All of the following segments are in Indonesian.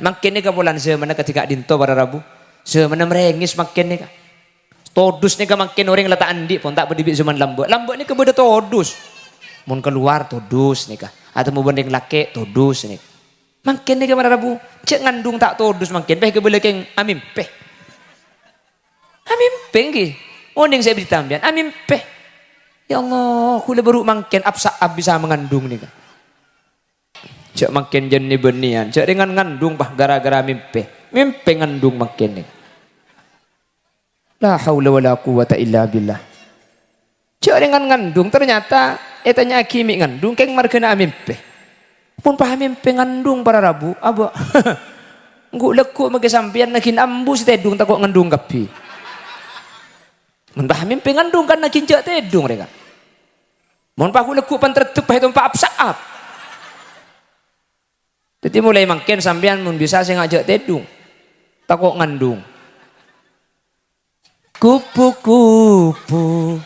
Makin ni ka bulan semana ketika dinto pada Rabu. Semana merengis makin ni ka. Todus ni ka makin orang lata andi pun tak berdibik zaman lambuk. Lambuk ni ka beda todus. Mun keluar todus ni ka. Atau mau banding laki todus ni. Makin ni ka pada Rabu. Cek ngandung tak todus makin. Peh ke boleh keng amin peh. Amin peh ki. Oning saya bertambian amin peh. Ya Allah, kula baru makin absa bisa mengandung ni ka. Cek makin jenis benian. Cek dengan ngandung bah gara-gara mimpi. Mimpi ngandung makin ni. La haula wala quwata illa billah. Cek dengan ngandung ternyata etanya kimi ngandung keng margana mimpi. Pun paham mimpi ngandung para Rabu. Aba. Nguk lekuk mage sampean nakin ambus tedung takut ngandung kapi. Mun paham mimpi ngandung kan nakin cek tedung mereka. Mun pahu lekuk pan tertup itu pa apsaap. Jadi mulai makin sampean mun bisa saya ngajak tedung. Takut ngandung. Kupu-kupu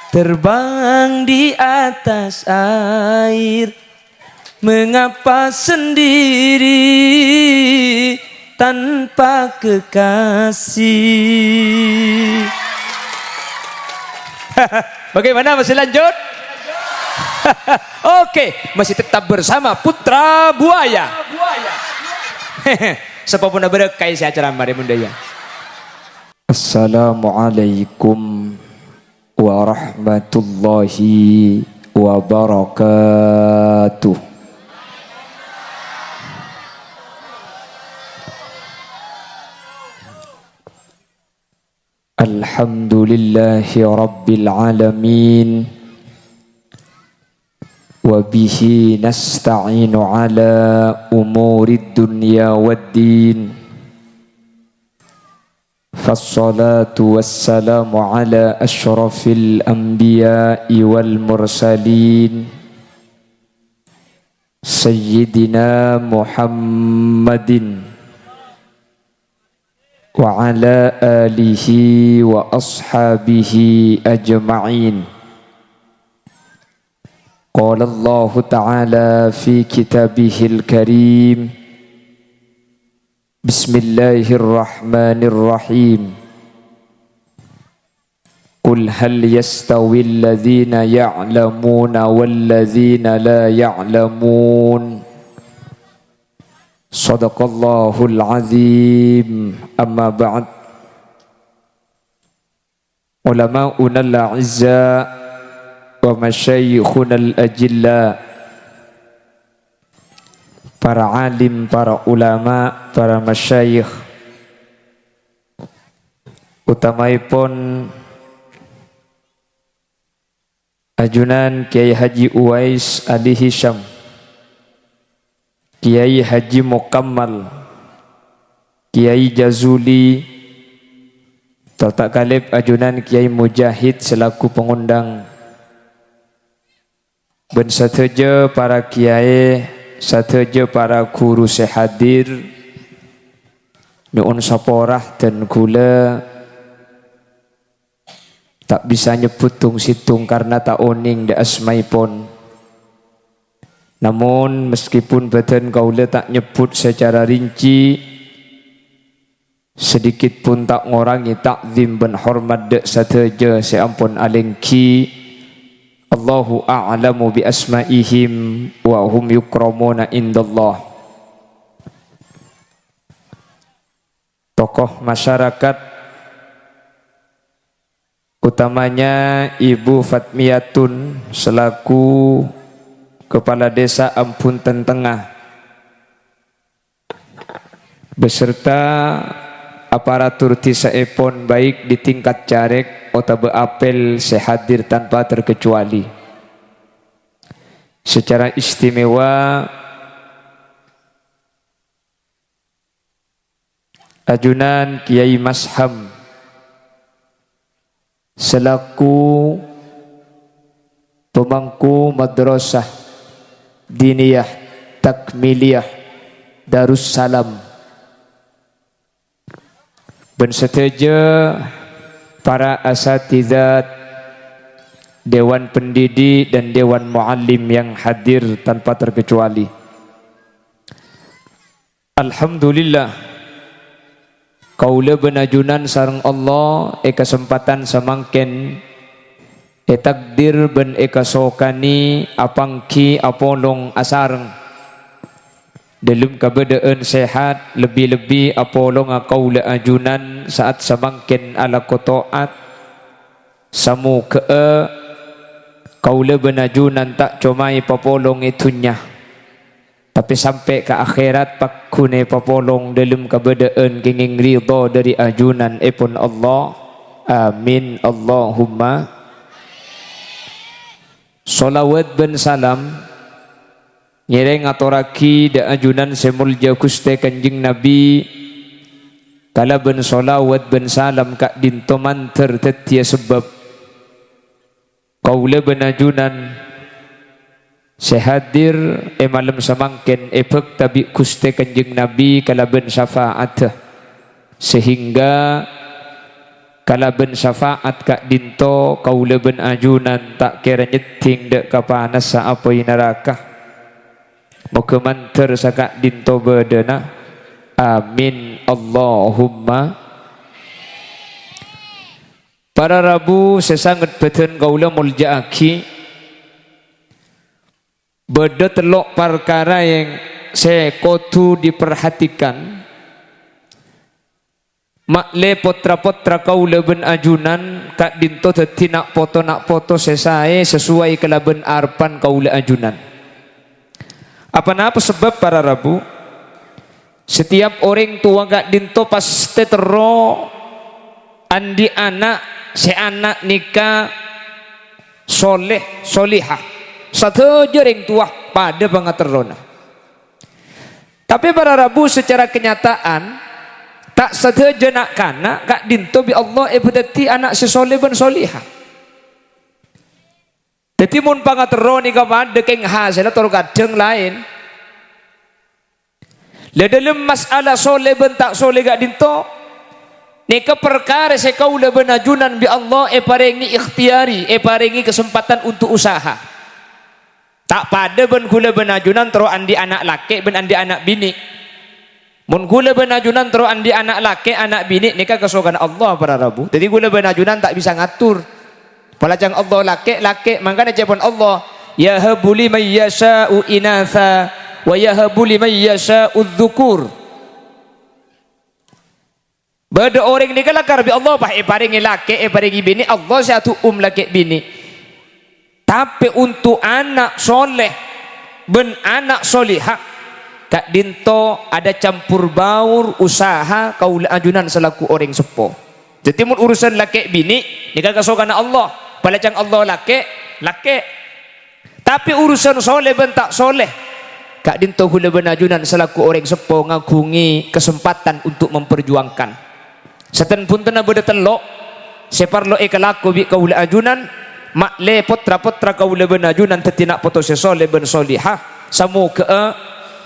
terbang di atas air, mengapa sendiri tanpa kekasih? Bagaimana, masih lanjut? Oke, masih tetap bersama Putra Buaya. Sepapun berkah si acara mari mundaya. Assalamualaikum warahmatullahi wabarakatuh. Alhamdulillahi rabbil alamin. Wabihi nasta'inu ala umurid dunya waddin. Fassalatu wassalamu ala ashrafil anbiya'i wal mursalin. Sayyidina Muhammadin wa ala alihi wa ashabihi ajma'in. قال الله تعالى في كتابه الكريم بسم الله الرحمن الرحيم قل هل يستوي الذين يعلمون والذين لا يعلمون صدق الله العظيم أما بعد علماؤنا الأعزاء wa masyayikhunal ajilla, para alim, para ulama, para masyayikh, utamaipun ajunan Kiai Haji Uwais Ali Hisham, Kiai Haji Mukammal, Kiai Jazuli, Tata Kalib ajunan Kiai Mujahid selaku pengundang. Ben sateja para kiai, sateja para guru sehadir, nuun saporah dan gula tak bisa nyebut tung situng karena tak oning da asmaipun. Namun meskipun badan kaula tak nyebut secara rinci, sedikit pun tak ngorangi takzim ben hormat dek sateja seampun alengki. Allahu a'lamu bi asma'ihim wa hum yukramuna indallah. Tokoh masyarakat, utamanya Ibu Fatmiyatun selaku Kepala Desa Ampunten Tengah beserta aparatur tisaepon baik di tingkat carek atau apel sehadir tanpa terkecuali. Secara istimewa ajunan Kiai Masham selaku pemangku madrasah diniyah takmiliyah Darussalam ben seteja para asatidzat, dewan pendidik dan dewan muallim yang hadir tanpa terkecuali. Alhamdulillah kaula benajunan sareng Allah kesempatan samangken takdir ben kasokani apangki apolong asareng dalam keadaan sehat lebih-lebih apolong kaula ajunan saat samangken ala kotoat samu ke kaula benajunan tak comai papolong itunya tapi sampai ke akhirat pakune papolong dalam keadaan kenging ridha dari ajunan pun Allah. Amin Allahumma. Salawat ben salam nyereng atoraki da ajunan semulja Gusti Kanjeng Nabi kala ben salawat ben salam kak dinto manter tetia sebab kaula ben ajunan sehadir malam samangken efek tabi Gusti Kanjeng Nabi kalaben syafaat sehingga kalaben syafaat kak dinto kaula ben ajunan tak kira nyeting dek kapanas sa apoi neraka moga manter sakak dinto bedena amin Allahumma. Para Rabu sesangat beten kaula muljaaki beda telok perkara yang saya kotu diperhatikan makle potra-potra kaula ben ajunan kak dinto teti nak foto sesae sesuai kelaben arpan kaula ajunan. Apa sebab para Rabu setiap orang tua kak dinto pasti tero andi anak se anak nikah soleh solihah satu jering tua pada pengaterona. Tapi para Rabu secara kenyataan tak saja nak kana kak dinto bi Allah ibadati anak sesoleh ben solihah. Jadi mun pangateroni ka pada keng hasil atau kadang lain. Le dalam masalah soleh ben tak soleh kak dinto nika perkara sekaula ben ajunan bi Allah paringi ikhtiari paringi kesempatan untuk usaha. Tak pada ben kula benajunan terus andi anak laki ben andi anak bini. Mun kula benajunan terus andi anak laki anak bini nikah kesukaan Allah para Rabu. Jadi kula benajunan tak bisa ngatur. Palajang Allah laki makanya jawab Allah yahabu liman yasha'u inatha wa yahabu liman yasha'u dzukur. Bada orang nikah lakar bi Allah bah paringi laki paringi bini Allah satu laki bini. Tapi untuk anak soleh ben anak solihah kak dinto ada campur baur usaha kaula ajunan selaku orang sepo. Jadi mun urusan laki bini nikah kasokan Allah palacang Allah laki tapi urusan soleh ben tak soleh kak dinto hula ben ajunan selaku orang sepo ngagungi kesempatan untuk memperjuangkan seten pun tena beda telok separlo kalaku bi kaula ajunan makle potra-potra kaula ben ajunan tetinak poto sesoleh ben solihah samu ke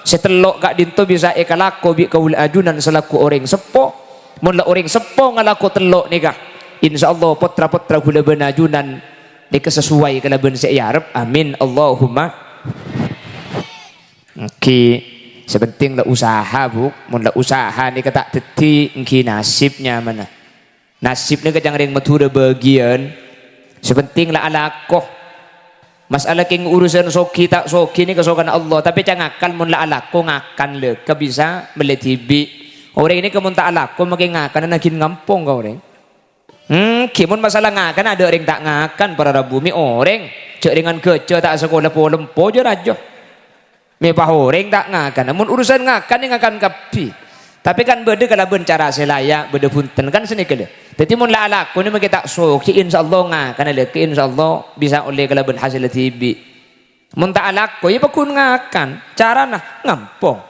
setelok kak dinto bisa kalako bi kaula ajunan selaku orang sepo mun la orang sepo ngalaku telok nikah insyaallah potra-potra kaula ben ajunan nikah sesuai kala ben sayarep amin Allahumma. Oke sepenting la usaha bu mun la usaha ni tak teti engki nasibnya mana nasibnya kajang ring matura bagian sepenting lah alakoh masalah king urusan soki tak soki ni kesokan Allah tapi jangan akal mun la alako ngakan le ke bisa meletibi orang ini kemun tak alako makin ngakan nakin ngampung kau orang kimun masalah ngakan ada orang tak ngakan para Rabu mi orang cek dengan kerja tak sekolah polempo je rajo mi pah orang tak ngakan namun urusan ngakan yang ngakan kapi tapi kan beda kalau bencara selayak beda punten kan seni kele jadi mun la alako ni kita soki insyaallah ngakan le ke insyaallah bisa oleh kalau ben hasil tibi mun tak alako ya pakun ngakan cara nah ngampung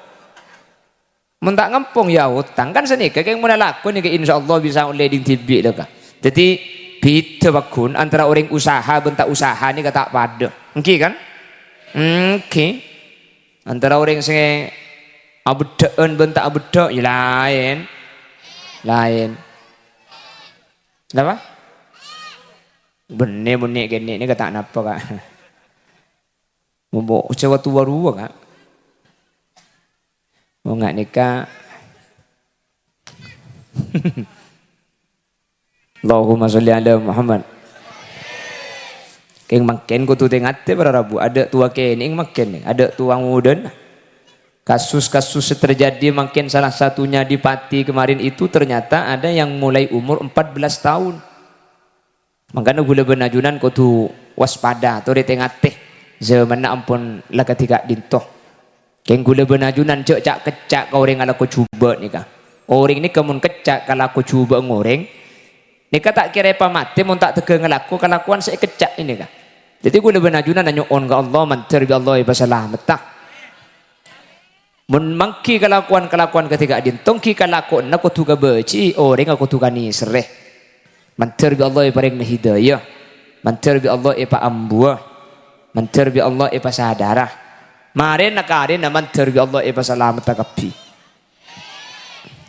mun tak ngampung ya utang kan seni ke mun alako ni ke insyaallah bisa oleh ding tibi le ka jadi beda pakun antara orang usaha ben tak usaha ni kata pada engki kan antara orang sing abedaan bentak abeda ya lain apa benih gini ini kata apa kak mau sewa tua kak Mau nggak nikah? Allahumma sholli ala Muhammad. Keng makin ku tu tengate para rabu ada tua kening makin ada tua muden. Kasus-kasus terjadi makin salah satunya di Pati kemarin itu ternyata ada yang mulai umur 14 tahun. Makanya gula benajunan ku tu waspada tu di tengate. Zaman ampun lah ketika dintoh. Keng gula benajunan cek cak kecak kau orang ala ku cuba nikah. Orang ni kemun kecak kalau aku cuba ngoreng. Nika tak kira apa mati mun tak tega ngelaku kelakuan saya kecak ini kah. Jadi gula benajunan nanya on ke Allah mantar bi Allah ibasalah metah. Mun mangki kelakuan ketika dintong ki kelakuan nak tu ka beci orang aku tu kani sereh. Mantar bi Allah ibareng hidayah. Mantar bi Allah ipa ambuah. Mantar bi Allah ipa sadarah. Maren nakarin mantar bi Allah ipa salamat kapi.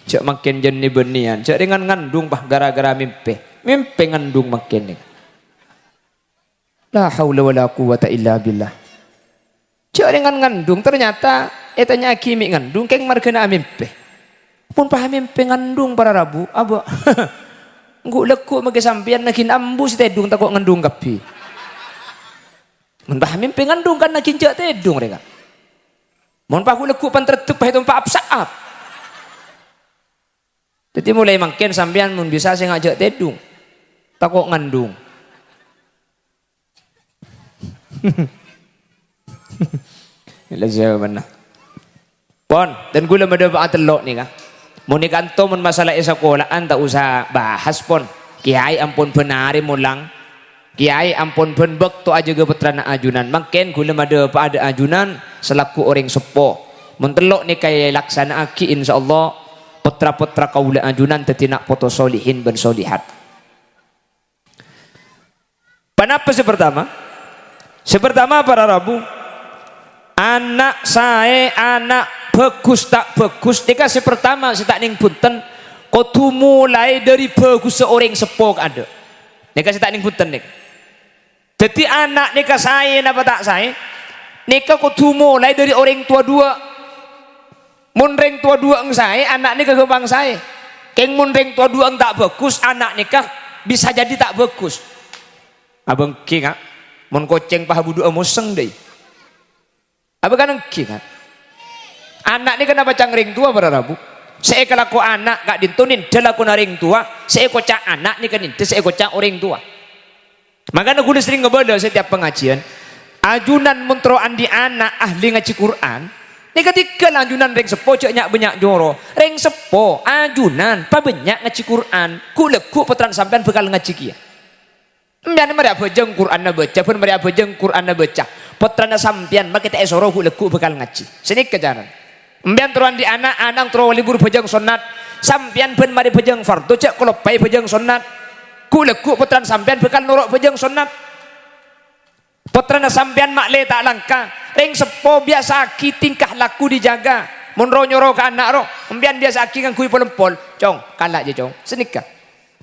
Cak makin jenis benian, cak dengan ngandung bah gara-gara mimpi ngandung makin ni. La haula wala quwata illa billah. Cak dengan ngandung ternyata etanya kimi ngandung keng margana mimpi. Pun paham mimpi ngandung para rabu, aba. Nguk lekuk magi sampean nakin ambus tedung takut ngandung kapi. Mun paham mimpi ngandung kan nakin jak tedung mereka. Mun pahu lekuk pan tertup itu pa apsaap. Jadi mulai makin sampean mun bisa saya ngajak tedung. Takut ngandung. Ila jawabanna. Pon, dan gula madapat telok ni kah. Mun ikanto mun masalah sekolaan tak usah bahas pon. Kiai ampun penari mulang. Kiai ampun pen bekto aja ge putrana ajunan. Makin gula madapat ada ajunan selaku orang sepo. Mun telok ni kaya laksana aki insyaallah putra-putra kaula ajunan tetinak foto solihin ben solihat. Kenapa sepertama? Sepertama para rabu anak saya anak bagus tak bagus dikasih pertama saya tak ning punten kau mulai dari bagus seorang sepok ada dikasih tak ning punten nik. Jadi anak nikah saya napa tak saya nikah kau mulai dari orang tua dua. Munreng tua dua eng saya, anak nikah ke bang saya. Keng munreng tua dua eng tak bagus, anak nikah bisa jadi tak bagus. Abang king mun koceng paha budu emoseng deh. Abang kan king anak ni kenapa cangring tua para rabu? Saya kelaku anak gak dintunin, dalaku naring tua. Saya kocak anak ni kan ini, saya kocak orang tua. Makanya gue sering ngebeda setiap pengajian. Ajunan muntroan di anak ahli ngaji Quran. Ini ketika ajunan reng sepo ceknya banyak joro. Reng sepo ajunan pa banyak ngaji Quran. Ku leku petran sampean bekal ngaji kia. Mbian mari bejeng Quran na baca, pun mari bejeng Quran na baca. Petran sampean mak kita esoro ku leku bekal ngaji. Sini kejaran. Mbian turuan di anak turu libur bejeng sunat. Sampean pun mari bejeng fardu cek kalau pai bejeng sunat. Ku leku petran sampean bekal nuruk bejeng sunat. Putrana sampean makle tak langka reng sepo biasa ki tingkah laku dijaga mun ro nyoro ke anak ro embian biasa ki kan kui polempol cong kalak je cong senika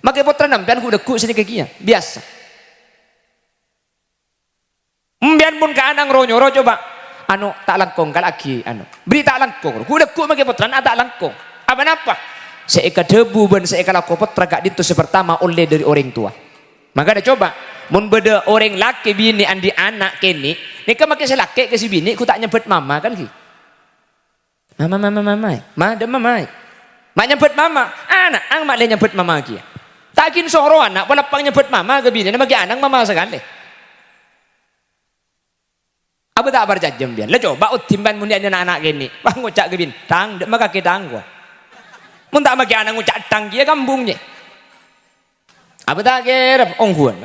make putrana sampean ku deku senika kinya biasa embian mun ke anak ro nyoro coba anu tak langkong kalak ki anu beri tak langkong ku deku make putrana tak langkong apa napa seeka debu ben seeka laku putra gak ditu sepertama oleh dari orang tua maka ada coba mun beda orang laki bini andi anak kini nika make selaki ke si bini ku tak nyebut mama kan ki mama ada mama mak nyebut mama anak ang mak le nyebut mama ki takin soro anak palapang nyebut mama ke bini bagi anak mama sekali apa tak berjajam bian le coba timban mun dia anak kini bang ngucak ke bini tang dak maka kita anggo mun tak maki anak ngucak tang kia kambungnya apa tak kira ongguan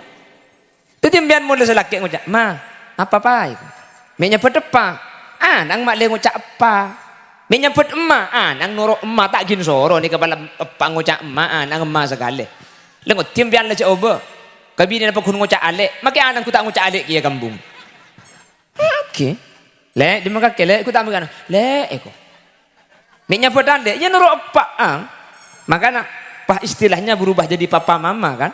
tu timbian mula selaki ngucap ma apa pai me nyebut apa nang mak le ngucap apa me nyebut emma nang norok emma tak gin soro ni kepala apa ngucap emma nang emma sekali lengot timbian le coba kabini apa kun ngucap alek maki anang ku tak ngucap alek kia kambung okey le di maka kele ku tak mengana le eko me nyebut alek ya norok apa makana pak istilahnya berubah jadi papa mama kan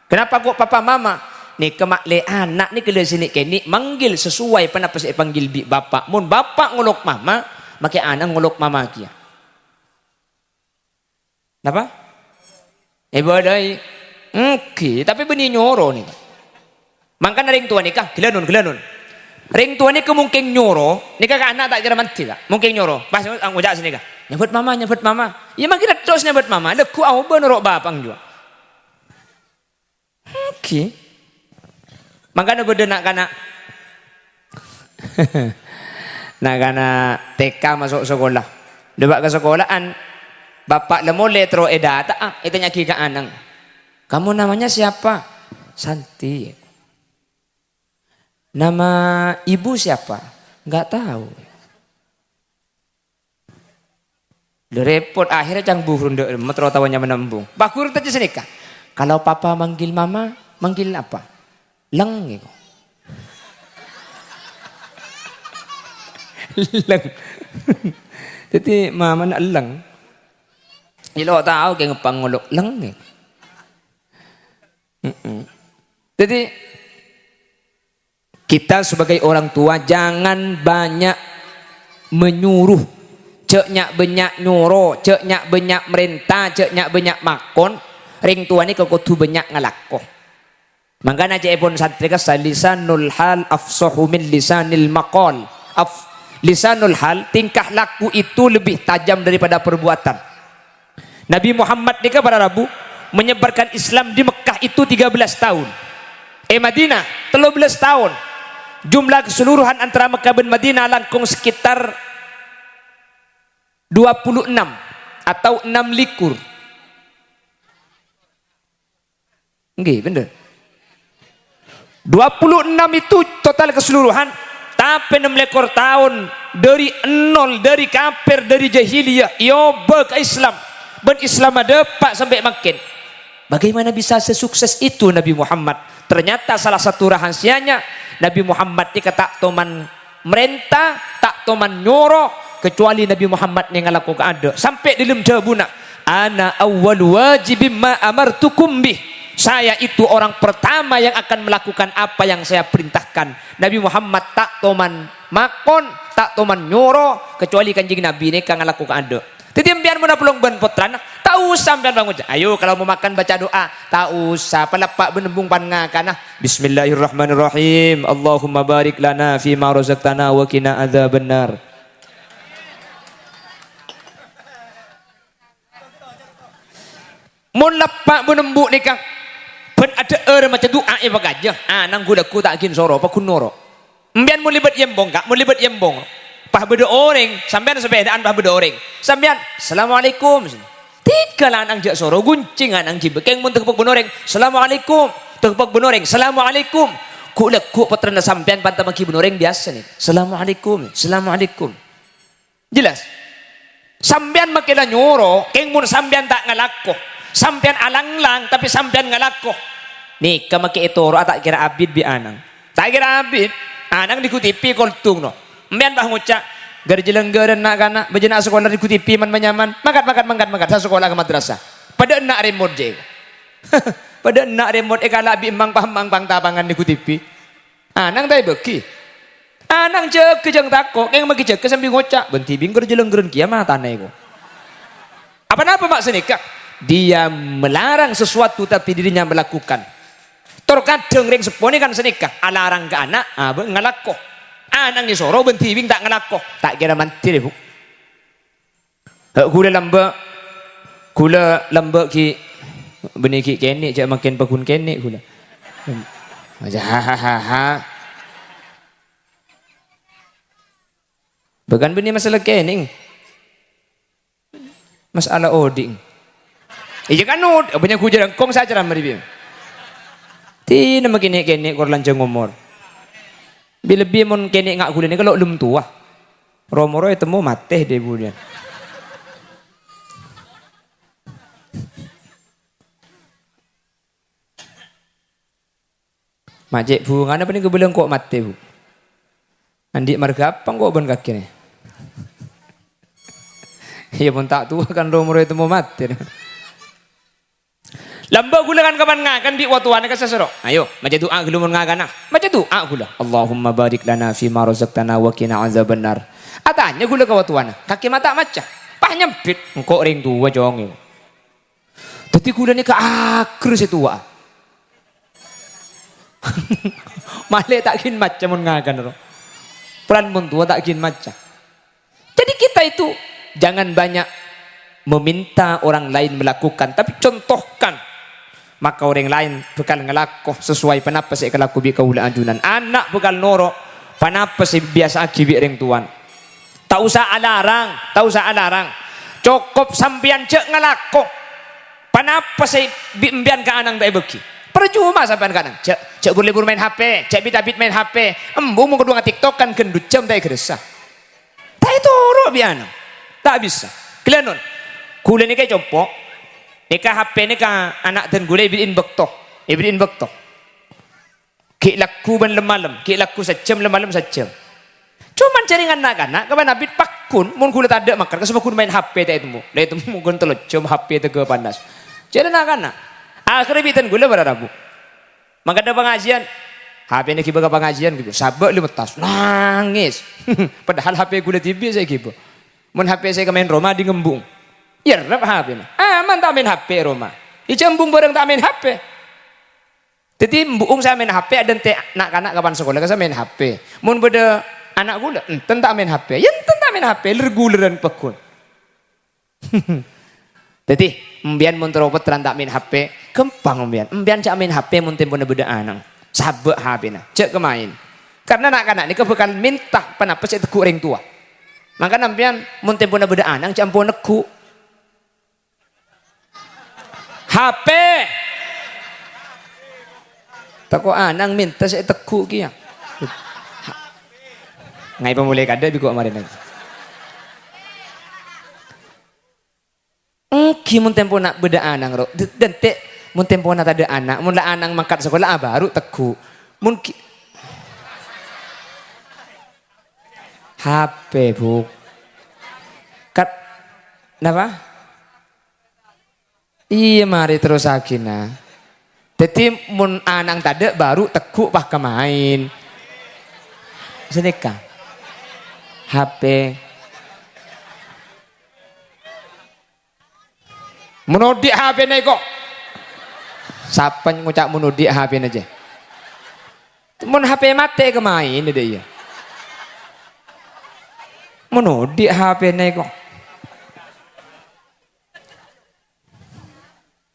kenapa kok papa mama ni kemakle anak ni kele sini kini manggil sesuai penapa saya panggil bi bapak mun bapak ngolok mama Maki anang nguluk mama kia. Napa? Badai. Tapi beni nyoro nih. Mangkan ring tua nikah, gelanun. Ring tua ni mungkin nyoro, nikah ke anak tak kira mati tak? Mungkin nyoro. Pas ang ujak sini kah? Nyebut mama. Ya makin terus nyebut mama. Leku au benerok bapang juga. Makanya beda nak kana TK masuk sekolah. Debak ke sekolahan, bapak lemole tro edata, itanya kika anang. Kamu namanya siapa? Santi. Nama ibu siapa? Enggak tahu. Repot akhirnya cang buhur ndek metro tawanya menembung. Bakur tadi senika. Kalau papa manggil mama, manggil apa? Leng gitu. Leng. Jadi mama nak leng. Ilo tahu kayak ngepang ngolok leng gitu. Jadi kita sebagai orang tua jangan banyak menyuruh, cek nyak banyak nyuruh, cek nyak banyak merintah, cek nyak banyak makon. Ring tua ni kudu banyak ngalakoh. Makanya aja pun satrika lisanul hal afsahu min lisanil maqal. Lisanul hal tingkah laku itu lebih tajam daripada perbuatan. Nabi Muhammad ni para Rabu menyebarkan Islam di Mekah itu 13 tahun. Madinah 13 tahun. Jumlah keseluruhan antara Mekah dan Madinah langkung sekitar 26 atau 6 likur. Nggih, bener. 26 itu total keseluruhan, tapi 6 lekor tahun dari nol, dari kafir, dari jahiliyah, yoba ke Islam. Ben Islam ada pak sampai makin. Bagaimana bisa sesukses itu Nabi Muhammad? Ternyata salah satu rahasianya Nabi Muhammad ni tak toman merintah, tak toman nyoro, kecuali Nabi Muhammad ni ngalaku keada. Sampai dalam jabuna, ana awwal wajibim ma amartukum bih. Saya itu orang pertama yang akan melakukan apa yang saya perintahkan. Nabi Muhammad tak toman makon, tak toman nyoro, kecuali kanjeng Nabi ni kang ngalaku keada. Jadi biar mana pelong ban potran, tak usah biar bangun. Ayo kalau mau makan baca doa, tak usah. Palapak benembung pangakan. Bismillahirrahmanirrahim. Allahumma barik lana fi ma razaqtana wa qina adzabannar. Mun lapak benembuk ni kang ben ada macam doa bagaja. Nang gudaku tak kin soro apa kunoro. Mbian mun libat yembong kak, mun libat yembong. Pah beda orang, sampean sepedaan pah beda orang. Sampean, assalamualaikum. Tiga lah nang jak soro guncing nang jibe. Keng mun tekepuk benoreng, assalamualaikum. Tekepuk benoreng, assalamualaikum. Ku lekuk patrana sampean pantang maki benoreng biasa nih. Assalamualaikum. Jelas. Sampean makilah nyoro, keng mun sampean tak ngalako. Sampean alang-lang tapi sampean ngalako. Nih kamaki itoro tak kira abid bi anang. Tak kira abid, anang dikutipi koltung no. Mbian bah ngucak garjelenggeran nak kana bejana sekolah dikutipi man manyaman mangkat sa sekolah ke madrasah pada enak remote je pada enak remote kala bi emang pang tabangan dikutipi nang tay beki nang cek kejeng tako keng magi cek sambil ngucak benti bing garjelenggeran kiamat tanai ko apa mak senika dia melarang sesuatu tapi dirinya melakukan terkadang ring sepone kan senika alarang ke anak ngalako anang ni soro benti bing tak ngelako tak kira mati deh bu kula lamba ki benih ki kenik cak makin pakun kenik kula aja ha bukan benih masalah kening masalah oding iya kan banyak hujan kong saja ramai dia tina makin kenik korlan jengomor lebih mon kene ngak gula ni kalau belum tua romoro itu mau mati deh bulan majek bu ngana paling kebelang kok mati bu andi marga apa kok ban kaki ni iya pun tak tua kan romoro itu mau mati lamba gula kan kapan ngakan bi watuan ka sasaro ayo maca doa gelumun ngakan maca doa gula Allahumma barik lana fi ma razaqtana wa qina azabannar Atanya gula kawatuan, kaki mata maca, pah nyempit, engkau ring tua jong. Tapi gula ni ke akhir situa. Malay tak kin maca mun ngakan ro. Peran mun tua tak kin maca. Jadi kita itu jangan banyak meminta orang lain melakukan, tapi contohkan. Maka orang lain bekal ngelakuh sesuai panapa saya kelaku bi kaula ajunan. Anak bekal noro panapa sih biasa akibi ring tuan. Tak usah alarang, tak usah alarang. Cukup sampian cek ngelakuh. Panapa sih biambian ke anang tak beki. Percuma sampean kadang. Cek libur main HP, cek bit main HP. Embung mau kedua TikTok kan gendut jam tak keresa. Tak itu ro biana. Tak bisa. Kalian non. Kula ni kayak compok. Nika HP nika anak dan gula ibrin bektok, ibrin bektok. Ki laku ban lemalam, ki laku sejam lemalam sejam. Cuman jaringan anak-anak, kapan abit pakun, mun gula tak ada makan, kesempatan kun main HP tak itu mu, lah itu mu gun telur, cuma HP itu ke panas. Jadi anak-anak, akhirnya bitan gula berarabu. Maka ada pengajian, HP ini kiba ke pengajian gitu, sabak lima tas, nangis. Padahal HP gula TV saya kiba, mun HP saya ke main Roma di ngembung. Ya rap HP na. Aman tak main HP Roma. Icembung bareng tak main HP. Jadi mbuung saya main HP ada ente anak-anak kapan sekolah saya main HP. Mun beda anak gula, enten tak main HP. Ya enten tak main HP, lerguleran pekun. Jadi mbian mun teropet teran tak main HP, kempang mbian. Mbian cak main HP mun tempo beda anang. Sabek HP na. Cek kemain. Karena anak-anak ni kebekal minta panapa saya teku ring tua. Maka nampian mun tempo beda anang cak ampun neku. HP tako anang minta saya teku kia ngai pemulai kada biku kemarin lagi mun tempo nak beda anang ro dan te mun tempo nak ada anak mun lah anang mangkat sekolah baru teku mun HP bu kat napa. Iya mari terus akina. Jadi mun anang tade baru tekuk pah kemain. Senika. HP. Menudi HP nego. Siapa ngucap menudi HP aja. Mun HP mati kemain dia iya. Menudi HP nego.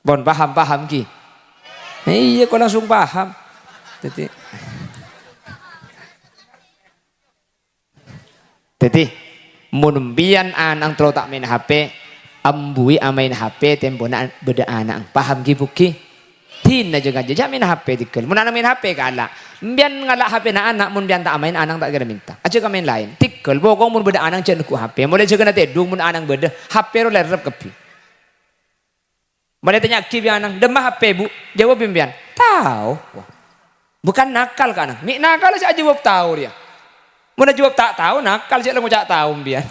Bon paham ki. Iya kok langsung paham. Jadi munumbian anang terus tak main HP, ambui amain HP tempo nak beda anang. Paham ki buki? Tina juga aja main HP tikel. Mun anak main HP kala. Mbian ngalak HP na anak mun bian tak main anang tak kira minta. Aja ka main lain. Tikel bokong mun beda anang cek ku HP. Mulai juga na tedung mun anang beda HP ro lerep kepi. Mana tanya ki bianang, demah HP bu, jawab bian, tahu, bukan nakal kan, mi nakal sih jawab tahu dia, mana jawab tak tahu nakal sih lo mau cak tahu bian,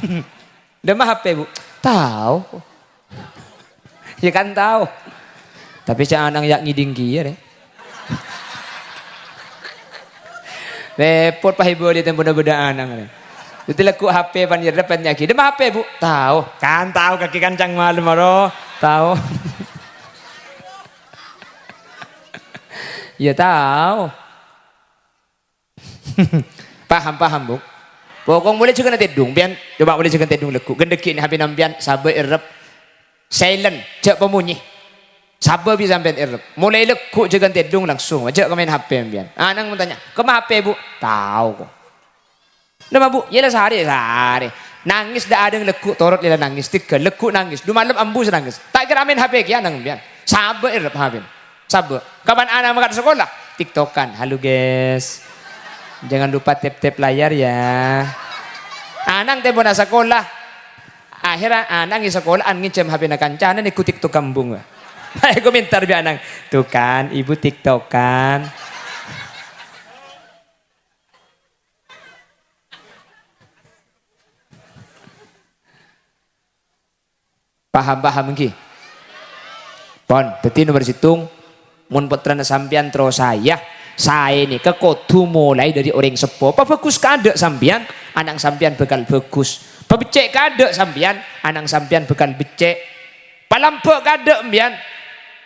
demah HP bu, tahu, ya kan tahu, tapi si anang yak ngiding kia deh, repot pahibu dia tempo beda anang deh. Itu laku HP panjir depannya ki, demah HP bu, tahu, kan tahu kaki kancang malu maro, tahu. Ya tahu. Paham bu. Pokong boleh juga nanti dung bian coba boleh juga nanti dung leku. Gendeki ni habis nampian sabar erep silent cek pemunyi. Sabar bisa sampai erep. Mulai leku juga nanti dung langsung. Cek ke main HP bian. Anang mau tanya, "Kemana HP bu?" Tahu kok. Nama bu, ya lah sehari. Nangis dah ada leku torot lila nangis tiga leku nangis. Dua malam ambu nangis. Tak kira main HP kia nang bian. Sabar erep habis. Sabar. Kapan anak makan sekolah? TikTokan. Halo guys. Jangan lupa tap-tap layar ya. Anang tempo na sekolah. Akhirnya anang di sekolah angin jam HP na kancanan ikut TikTok kambung. Hai komentar bi anang. Tuh kan ibu TikTokan. Paham ki? Pon, teti nomor situng mun putra sampean terus saya ini ke kudu mulai dari orang sepuh. Apa bagus kada sampean anak sampean bekal bagus. Pebecek kadek sampean, anak sampean bekal becek. Palampek kadek mbian,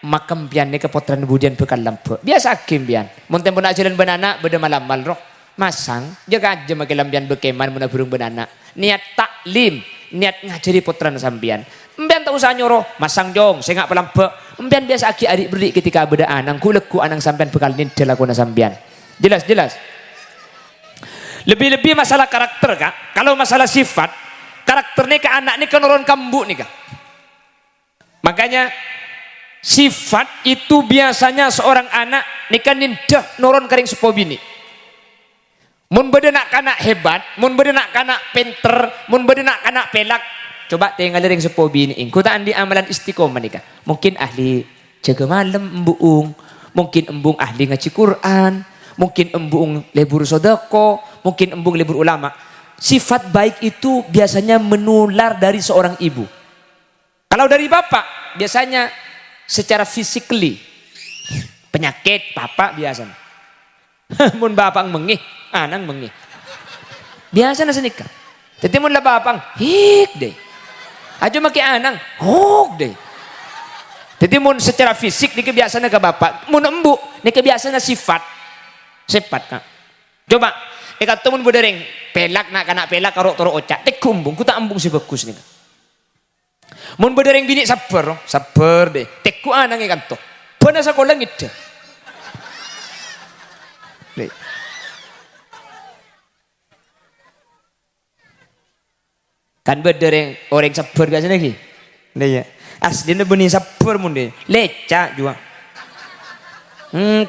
makam mbian ni kepotran budian bekal lampek. Biasa kim mbian. Mun tempun ajaran benana beda malam malroh. Masang jaga aja makai lambian bekeman muna burung benana. Niat taklim, niat ngajari potran sampean. Mbian tak usah nyuruh, masang jong, saya ngak palampek. Mbian biasa aki adik beri ketika beda anang kuleku anang sampean bekal nindel aku na sampean. Jelas. Lebih-lebih masalah karakter kak. Kalau masalah sifat, karakter nih ke anak nih kenurun kambu nih kak. Makanya sifat itu biasanya seorang anak nikah nindah nurun kering sepo bini. Mun bede nak kanak hebat, mun bede nak kanak pinter, mun bede nak kanak pelak. Coba tinggal ring sepo bini. Engkau tak andi amalan istiqomah nikah. Mungkin ahli jaga malam embung, mungkin embung ahli ngaji Quran, mungkin embung lebur sodako, mungkin embung lebur ulama. Sifat baik itu biasanya menular dari seorang ibu. Kalau dari bapak, biasanya secara physically. Penyakit bapak biasanya. Mun bapak mengih, anang mengih. Biasanya senikah. Jadi mun lah bapak, hik deh. Aja make anang, hok deh. Jadi mun secara fisik, ni kebiasaan ke bapak. Mun embu, ni kebiasaan sifat. Sifat kak. Coba, ikat temun bedereng, pelak nak kanak pelak karok torok ocak. Tek kumbung, ku tak embung si bagus nih. Mun bedereng bini sabar deh. Tekku anang ikan to. Pernah sekolah ngide. Nih. Kan bedereng orang sabar gak lagi. Nih ya. Aslinya benih sabar mun deh. Leca juga.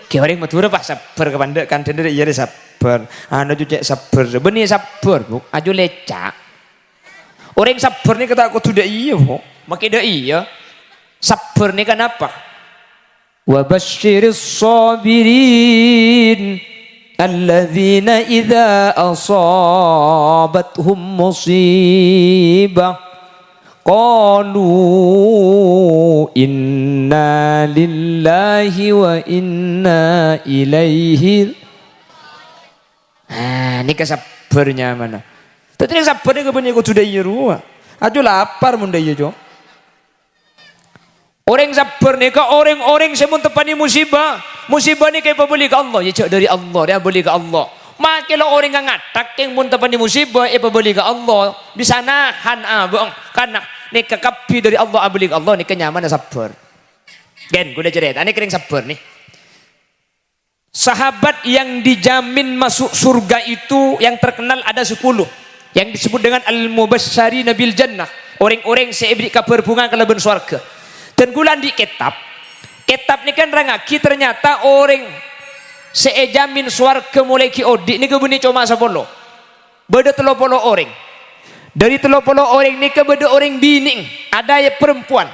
Kayak orang Madura pak sabar kepandek kan dendek iya sabar. Anu juga sabar. Benih sabar bu. Aju leca. Orang sabar nih kata aku tuh iya bu. Makin dah iya. Sabar nih kenapa? Wa basyiris sabirin alladzina idza asabathum musibah qalu inna lillahi wa inna ilaihi. Ini kesabarnya mana? Tapi yang sabarnya kebanyakan aku sudah iya ruah. Ajo lapar mun iya jo. Orang sabar nih ke orang-orang semun tepani musibah. Musibah nih kayak pembeli ke Allah. Ya cak dari Allah, dia beli ke Allah. Makilah orang yang ngatak yang mun tepani musibah, pembeli ke Allah. Bisa nahan abang. Karena nih kekapi dari Allah, beli ke Allah nih kenyaman sabar. Gen, gue udah cerita. Ini kering sabar nih. Sahabat yang dijamin masuk surga itu yang terkenal ada 10. Yang disebut dengan al-mubasysyari nabil jannah. Orang-orang seibri kabar bunga kelebihan surga. Dan gulan di kitab ini kan rangaki ternyata orang seejamin surga mulai ki odi ini kebuni cuma 10. Beda 30 orang. Dari 30 orang ini beda orang bining. Ada yang perempuan.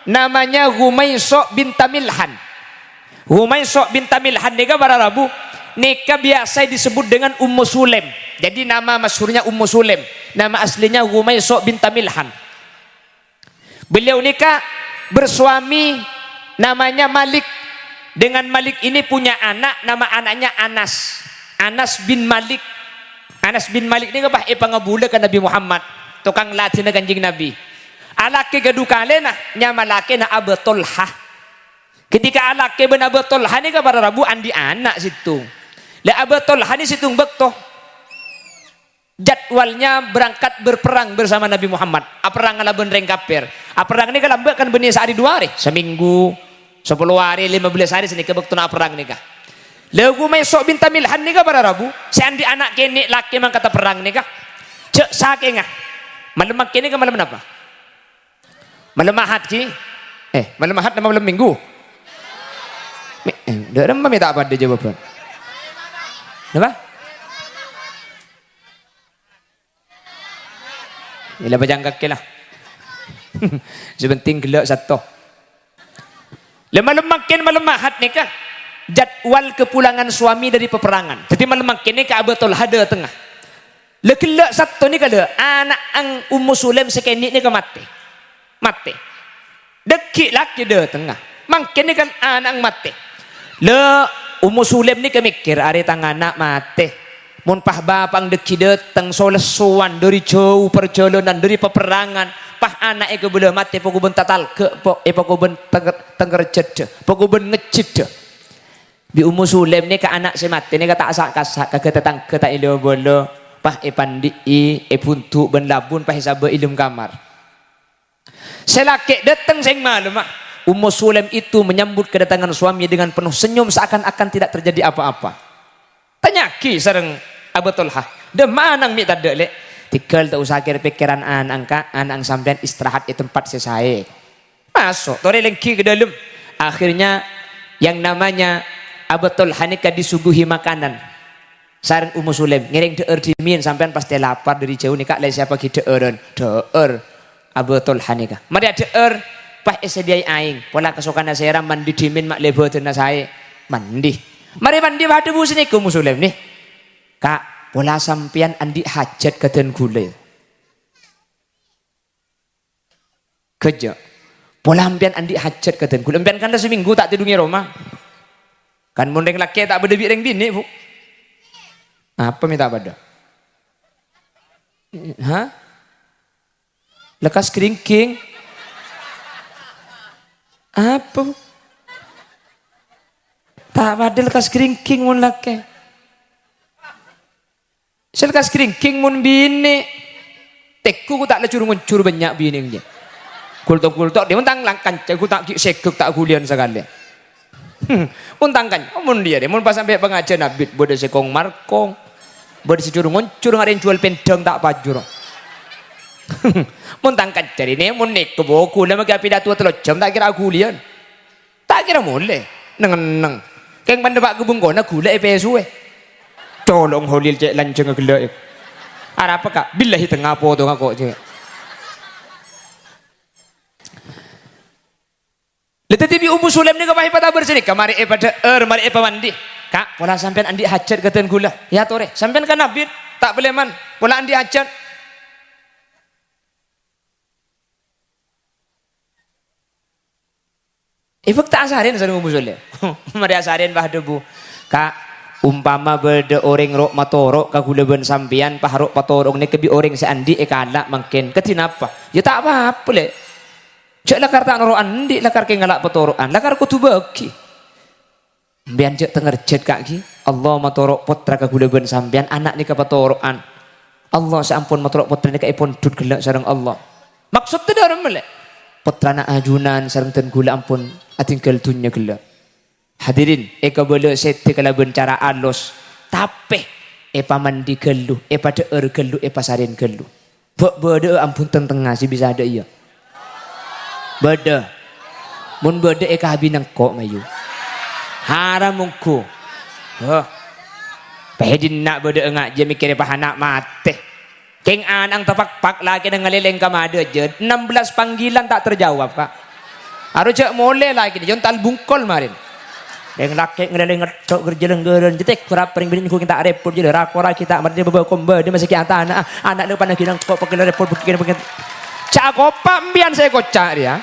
Namanya Humayso binta Milhan. Humayso binta Milhan ini para Rabu. Nikah biasa disebut dengan Ummu Sulaim. Jadi nama masyhurnya Ummu Sulaim. Nama aslinya Humayso binta Milhan. Beliau nikah bersuami namanya Malik. Dengan Malik ini punya anak, nama anaknya Anas. Anas bin Malik. Anas bin Malik ini apa? Pangabula ke Nabi Muhammad. Tukang latih na kanjing Nabi. Alaki gadukale na nyama laki na Abu Talha. Ketika alaki ben Abu Talha ini ke para Rabu andi anak situ. La Abu Talha ini situ bektoh. Jadwalnya berangkat berperang bersama Nabi Muhammad. Perang ala benreng kafir. Perang ini kalau kan benih sehari 2 hari, seminggu, 10 hari, 15 hari sini kebektu nak perang nikah. Lagu Maisok binta Milhan nikah para Rabu. Seandi anak kini laki mang kata perang nikah. Cek saking ah. Malam kini ke malam apa? Malam Ahad ki. Malam Ahad nama malam Minggu. Dah remah minta apa dia jawaban? Apa? Ila bajang kaki lah. Sebenting gelak satu. Malam makin malam Ahad nikah. Jadwal kepulangan suami dari peperangan. Jadi malam makin nikah Abu Talha ada tengah. Lekelak satu ni kada anak ang Ummu Sulaim sekeni ni ke mati. Mati. Dekik laki dia tengah. Makin ni kan anak mati. Le Ummu Sulaim ni ke mikir hari tang anak mati. Mun pah bapang deki deteng solesuan dari jauh perjalanan dari peperangan pah anak eko bela mati poko ben tatal ke poko ben tenggerjet poko ben ngejid bi Ummu Sulaim ni ka anak si mati ni ka tak sak kasak ka tetang ke tak ilo bolo pah pandi buntu ben labun pah sabe ilum kamar selake datang sing malam mak Ummu Sulaim itu menyambut kedatangan suami dengan penuh senyum seakan-akan tidak terjadi apa-apa tanyaki sareng Abu Talha de manang mi tade lek tinggal tak usah kira pikiran anak sampean istirahat di tempat sesae masuk tore lengki ke dalam akhirnya yang namanya Abu Talha ni disuguhi makanan sareng Ummu Sulaim ngiring deur dimin sampean pasti lapar dari jauh ni kak le siapa ki deureun deur Abu Talha ni ka mari deur pah sediai aing pola kesukaan saya mandi dimin mak leboten sae mandi mari mandi bade bu sini Ummu Sulaim nih kak pola sampian andi hajat kaden gule kerja pola sampian andi hajat kaden gule sampian kan seminggu tak tidungi Roma kan mundeng laki tak beda bireng bini bu apa minta pada hah lekas keringking apa tak pada lekas keringking mun laki selkas keringking mun bini tekku ku tak lecur nguncur banyak bini dia kultok dia untang langkan aku tak segek tak kulian sekali untang kan mun dia mun pas sampai pengajian nabit bodoh sekong markong bodoh secur nguncur ngaren jual pendang tak pajur untang kan cari ni mun nek keboku lama ke pidato telur jam tak kira kulian tak kira mulai neng keng pandebak kebungkona gula EPSU tolong holil cek lanceng gelak ada apa kak billahi tengah foto ngako cek tetapi Ummu Sulaim ni kapahi pada bersini kamari pada mari mandi kak pola sampean andi hajat katen gula ya tore sampean kan nabi tak boleh man pola andi hajat Ibuk tak asarin sareng Ummu Sulaim mari asarin bah debu kak umpama berde orang rok matorok kagulaban sampian paharok patorok ni kebi orang seandi ekala mungkin ketinapa ya tak apa-apa le cek lakar tak noro andi lakar ke ngalak patorokan lakar ku tu bagi bian cek tengerjet kaki Allah matorok potra kagulaban sampian anak ni ke patorokan Allah seampun matorok potra ni ke ipon dud gelak sareng Allah maksud tu dalam le potra na ajunan sareng ten gula ampun atinggal dunya gelak hadirin eka boleh sete kalau bencara alus tapi epa mandi geluh epa deur geluh epa sarin geluh bede ampun tengah sih bisa ada iya bede mun bede eka habi nang kok mayu haram mungku pehedin nak bede engak je mikir epa anak mate keng anang tapak lagi dengan leleng kamade je 16 panggilan tak terjawab kak harus cek mole lagi jon tal bungkol marin yang laki ngeleleng ngetok gerjeleng jetek kurap paling bini ku kita repot jadi rakora kita mari dia bawa komba dia masih kita anak depan lagi nang kok pakai repot begini cak kopak mbian saya kocak dia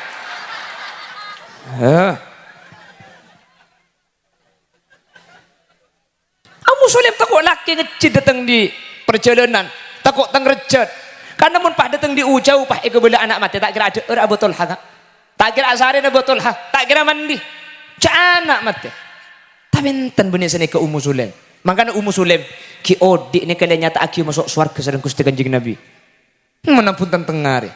Ummu Sulaim takut laki ngecid datang di perjalanan takut tengrejet karena mun pah datang di ujau pah ego bela anak mati tak kira ada Abu Talha tak kira asarin Abu Talha tak kira mandi cak anak mati tapi enten benih seni ke Ummu Sulaim makanya Ummu Sulaim ki odik ni kalian nyata aki masuk surga sareng Gusti Kanjeng Nabi menapun tengah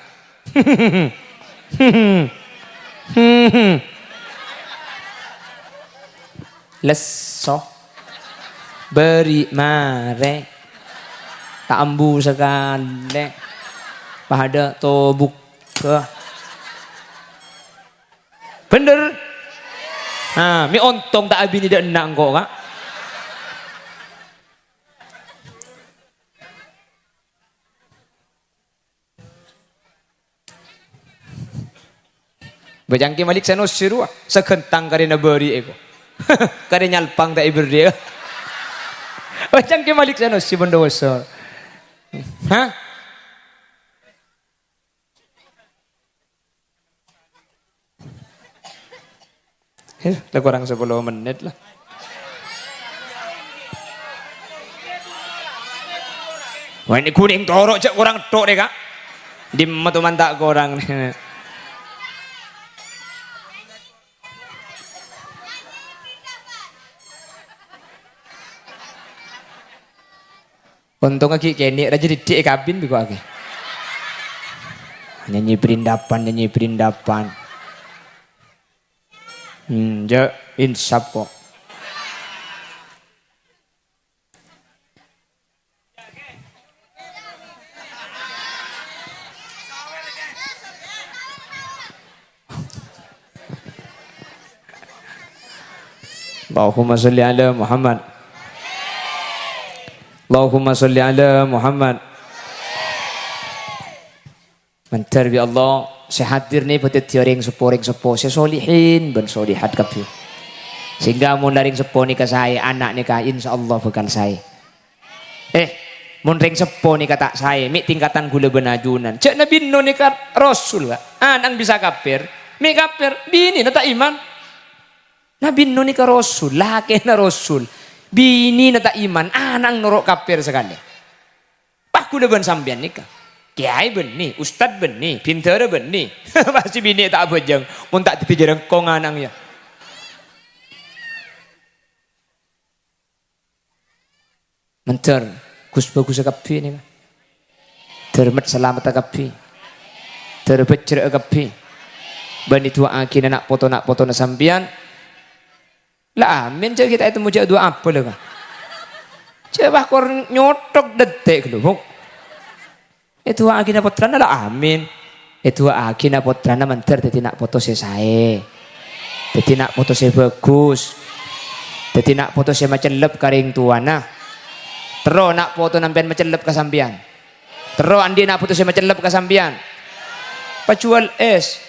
leso beri mare tak ambu sekali pada tobuk ke bener mi ontong tak abini dak enak kok kak bajangki malik sanos sirua segentang karena beri eko karena nyalpang tak iber dia bajangki malik sanos si bondoso hah kurang 10 menit lah Wah ini kuning torok cek kurang tok deh kak. Di metu mantak kurang. Untung lagi kene raja di kabin biku lagi. Nyanyi perindapan. Insap kok. Allahumma sholli ala Muhammad. Allahumma sholli ala Muhammad. Mantar bi Allah sehadir ni betul ring sepo sesolihin ben solihat kabeh. Sehingga mun laring sepo ni ka saya anak ni ka insyaallah bakal saya. Mun ring sepo ni kata saya mi tingkatan gula benajunan. Cek Nabi Nuh ni ka rasul ka. Anang bisa kafir, mi kafir bini nata iman. Nabi Nuh ni ka rasul, laki na rasul. Bini nata iman, anang norok kafir sekali. Pak gula ben sampean ni ka. Kiai benih, ustad benih, pintar benih. Masih bini tak bejeng, mun tak dipijarang kong anangnya. Mentor, Gus bagus kapi ni. Termet selamat kapi. Terbecer kapi. Bani tua akin nak foto na sambian. Lah amin je kita itu muja dua apa lah. Coba kor nyotok detik lu. Itu akin putrana lah amin. Itu akin putrana mentor tadi nak foto saya. Tadi nak foto saya bagus. Tadi nak foto saya macam lep karing tuana. Terus nak foto nampian macam lep kasambian. Terus andi nak foto saya macam lep kasambian. Pacual es.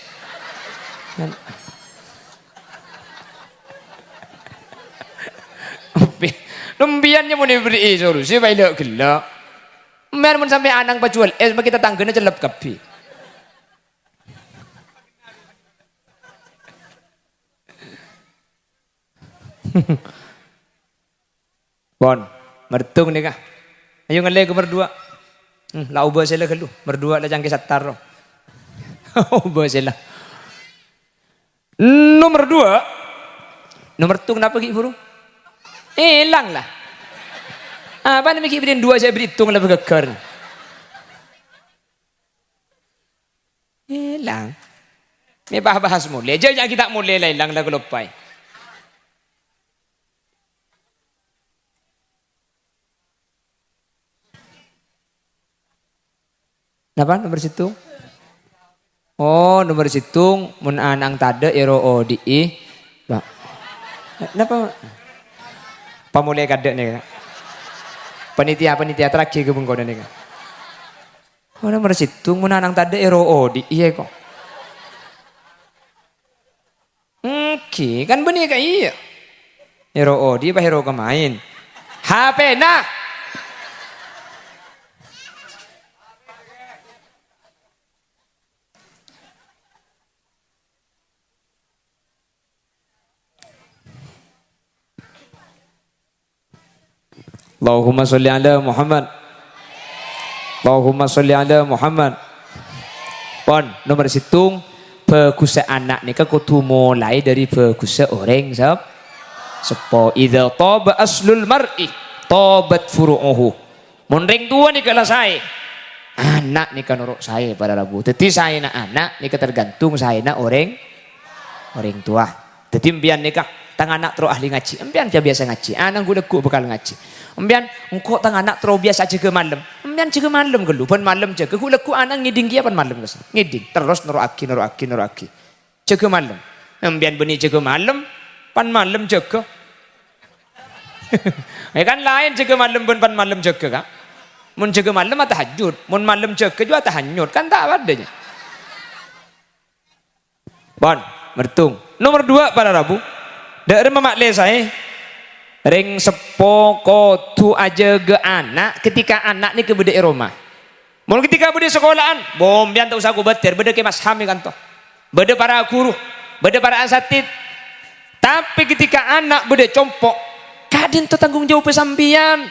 Lembiannya mau diberi solusi baik gelak. Mer mun sampai anang pacual es kita tanggana celep kapi. Bon, mertung nih kah? Ayo ngeleh ke berdua. Lah ubah sila kelu, berdua lah jangki satar. Ubah sila. Nomor 2. Nomor tu kenapa ki buru? Hilang lah. Apa namanya beriin 2 saya berhitung lah bergegar. Hilang. Ini bahas mulai. Jangan kita mulai lah hilang lah kelupai. Kenapa nomor situng? Oh nomor situng mun anang tade ero odi. Pak. Kenapa? Pamulai kadek nih. Panitia terakhir ke bengkau nih. Oh nomor situng mun anang tade ero odi. Iya kok. Oke, kan benih kayak iya. Ero odi apa hero kemain? HP nah. Allahumma sholli ala Muhammad. Allahumma sholli ala Muhammad. Pon nomor situng bagus anak nih kudu mulai dari bagus orang sepo idza taba aslul mar'i tabat furu'uhu. Mun ring tua nih kalau saya anak nih kan uruk saya pada rabu. Teti saya nak anak nih tergantung saya nak orang tua. Teti mbian nikah tang anak terus ahli ngaji. Mbian dia biasa ngaji. Anak gue deku bakal ngaji. Mbian engkau tang anak terus biasa jaga malam. Mbian jaga malam gelu pan malam jaga. Gue deku anak ngiding dia pan malam kesan. Ngiding terus nuru aki. Jaga malam. Mbian benih jaga malam pan malam jaga. Ya kan lain jaga malam pan malam jaga kan. Mun jaga malam atau tahajud. Mun malam jaga juga tahajud kan tak adanya. Bon, mertung. Nomor 2 para Rabu. Dari memakle saya ring sepo kotu aja ke anak ketika anak ni ke bedek rumah. Mun ketika bedek sekolahan, bom bian tak usah aku betir, bedek ke Mas Ham kan toh. Bedek para guru, bedek para asatid. Tapi ketika anak bedek compok, kadin tu tanggung jawab sambian.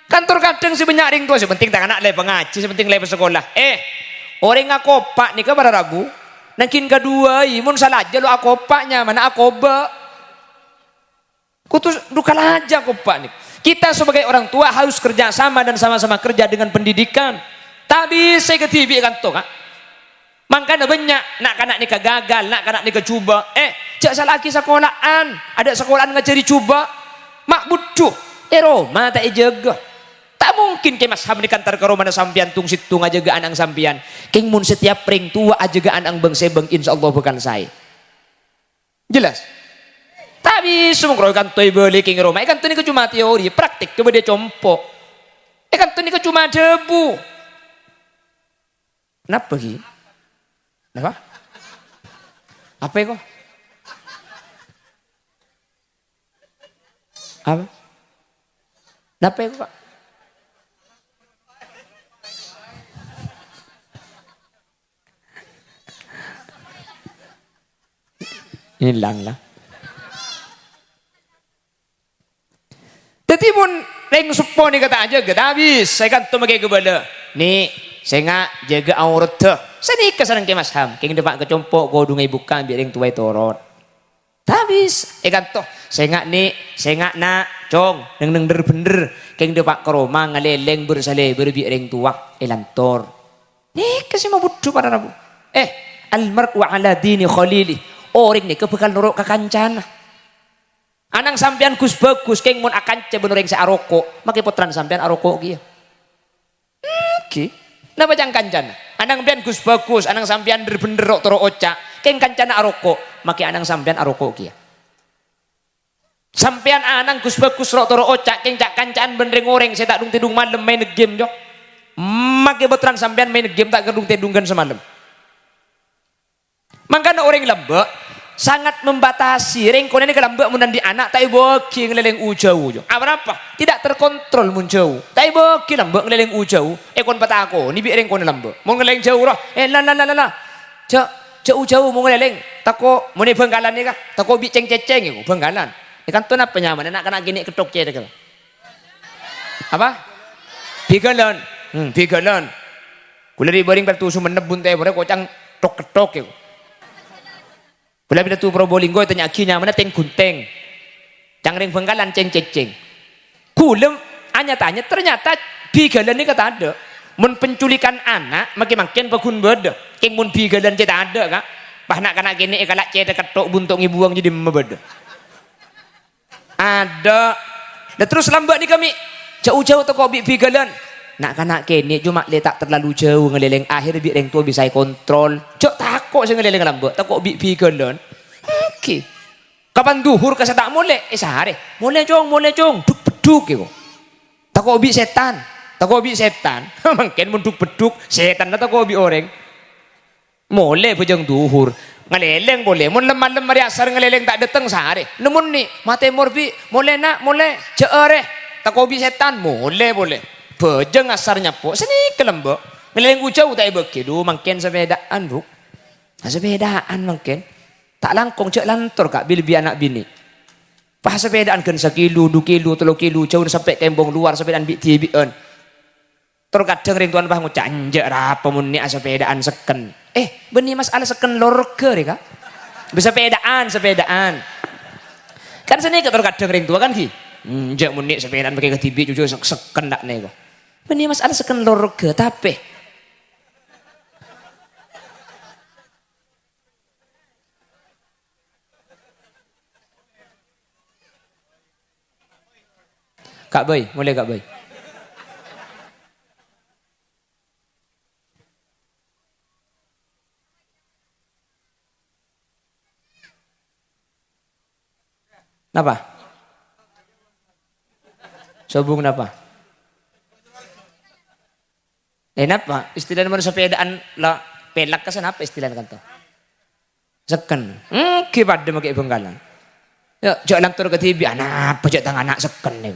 Kantor kadang si banyak ring tua, sepenting tak anak le pengaji, sepenting le sekolah. Orang akopak nih ke pada Rabu. Nakin kedua, imun salah aja lo akopaknya, mana akoba. Kutus dukalah aja akopak nih. Kita sebagai orang tua harus kerja sama dan sama-sama kerja dengan pendidikan. Tapi saya ketibi kan toh, makanya banyak nak kanak ni gagal, nak kanak ni cuba. Jak salah lagi sekolahan, ada sekolahan ngajari cuba, mak butuh. Roma tak jaga. Tak mungkin ke mas ham ni kantar ke Roma na sampian tung situ ngajagaan ang sampian. King mun setiap ring tua ajagaan ang bang insyaallah bukan saya. Jelas? Tapi semua kalau kan toy beli king Roma, kan tu ni cuma teori, praktik coba dia compok. Kan tu ni cuma debu. Kenapa lagi? Kenapa? Apa kok? Apa? Kenapa kok? Ini lang lah. Jadi pun ring supo ni kata aja gak habis. Saya kan tu makai kebala. Ni saya ngak jaga aurat tu. Saya ni kesan ke Mas Ham. King depak kecompok kau dungai bukan biar ring tuai torot. Habis. Kan tu saya ngak ni saya ngak nak cong neng bener. King depak ke Roma ngaleleng bersale berbiar ring tua elantor. Ni kasih mau butuh pada Rabu. Almar'u ala dini khalili. Orang ni kebekal norok kekancana. Anang sampean gus bagus keng mun akan cebenor yang searoko, makai potran sampean aroko kia. Oke. Napa jang kancana? Anang sampean gus bagus, anang sampean bener toro oca, keng kancana aroko, makai anang sampean aroko kia. Sampean anang gus bagus toro oca, keng cak kancaan bener ngoreng saya tak dung tidung malam main game jo. Makai potran sampean main game tak gedung tidungkan semalam. Makanya orang lembek sangat membatasi rengkon ini kelambek munan di anak tak bagi ngeleleng ujau apa tidak terkontrol muncau tak bagi lambek ngeleleng ujau kon patah aku ni bi rengkon lambek mau ngeleleng jauh roh la cak ujau mau ngeleleng tako mau ni benggalan ni kah tako bi ceng-ceceng itu benggalan kan tu apa nyaman nak kena gini ketok cek apa bigalan bigalan kula di baring bertusu menebun teh mereka kocang tok ketok itu. Bila bila tu Probolinggo tanya akinya mana teng gunteng, cangring benggalan ceng ceng. Kulem hanya tanya ternyata bigalan ni kata ada. Mun penculikan anak makin bakun beda. Keng mun bigalan ceta ada kak. Bah nak kena gini kalak ceta ketok buntung ibuang jadi membeda. Ada. Dan terus lambat ni kami jauh-jauh toko bigalan. Nak kanak kene cuma letak terlalu jauh ngeleleng akhir bi reng tua bisa kontrol. Cok takut saya ngeleleng lambat, takut bi pigelan. Oke. Kapan duhur ka tak mulai? Sehari. Mulai cong, duk beduk gitu. Takut bi setan, takut bi setan. Mungkin munduk beduk setan takut bi orang. Mulai pejang duhur. Ngeleleng boleh, mun lemah mari asar ngeleleng tak datang sehari. Namun ni mate morbi, mulai nak mulai jeere. Takut bi setan, mulai boleh. Bejeng asarnya po, sini kelembok. Ngeleng ujau tak beki, du mungkin sepedaan bu. Sepedaan mungkin. Tak langkong cek lantor kak bil anak bini. Pas sepedaan kan 1 kilo, 2 kilo, 3 kilo, jauh sampai kembong luar sepedaan bi tibian. Terkadang ring tuan bah ngucap anjek apa muni sepedaan seken. Beni masalah seken lorke kak. Sepedaan. Kan sini terkadang ring tua kan ki. Jak muni sepedaan pakai ketibi jujur seken dak nego. Beni masalah seken lorke tapi Kak Boy, mulai Kak Boy. Kenapa? Sobung kenapa? Kenapa? Istilah mana sepedaan lah pelak kesan apa istilah kanto? Seken. Kibat dia pakai benggalan. Ya, jangan lantur ke TV. Anak apa tangan anak seken nih.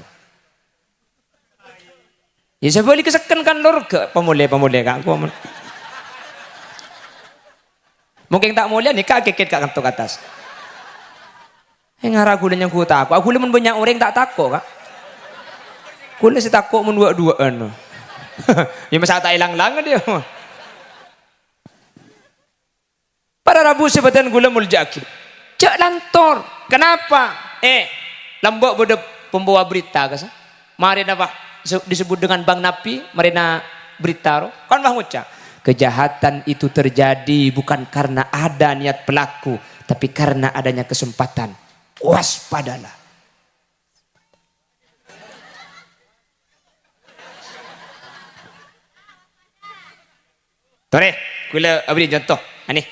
Ya saya boleh keseken kan lor ke pemulai kak. Mungkin tak mulia nih kak keket kak kantor atas. Ngaragu dan yang ku takut. Aku lemun banyak orang tak takut kak. Kula si takut mun dua-duaan. Ya masa tak ilang-lang dia. Para Rabu sebatan gula muljaki. Cak lantor. Kenapa? Lambok bodoh pembawa berita kasa. Mari apa disebut dengan Bang Napi, mari na berita ro. Kan bah ngucap. Kejahatan itu terjadi bukan karena ada niat pelaku, tapi karena adanya kesempatan. Waspadalah. Tore, gula abdi contoh. Ani,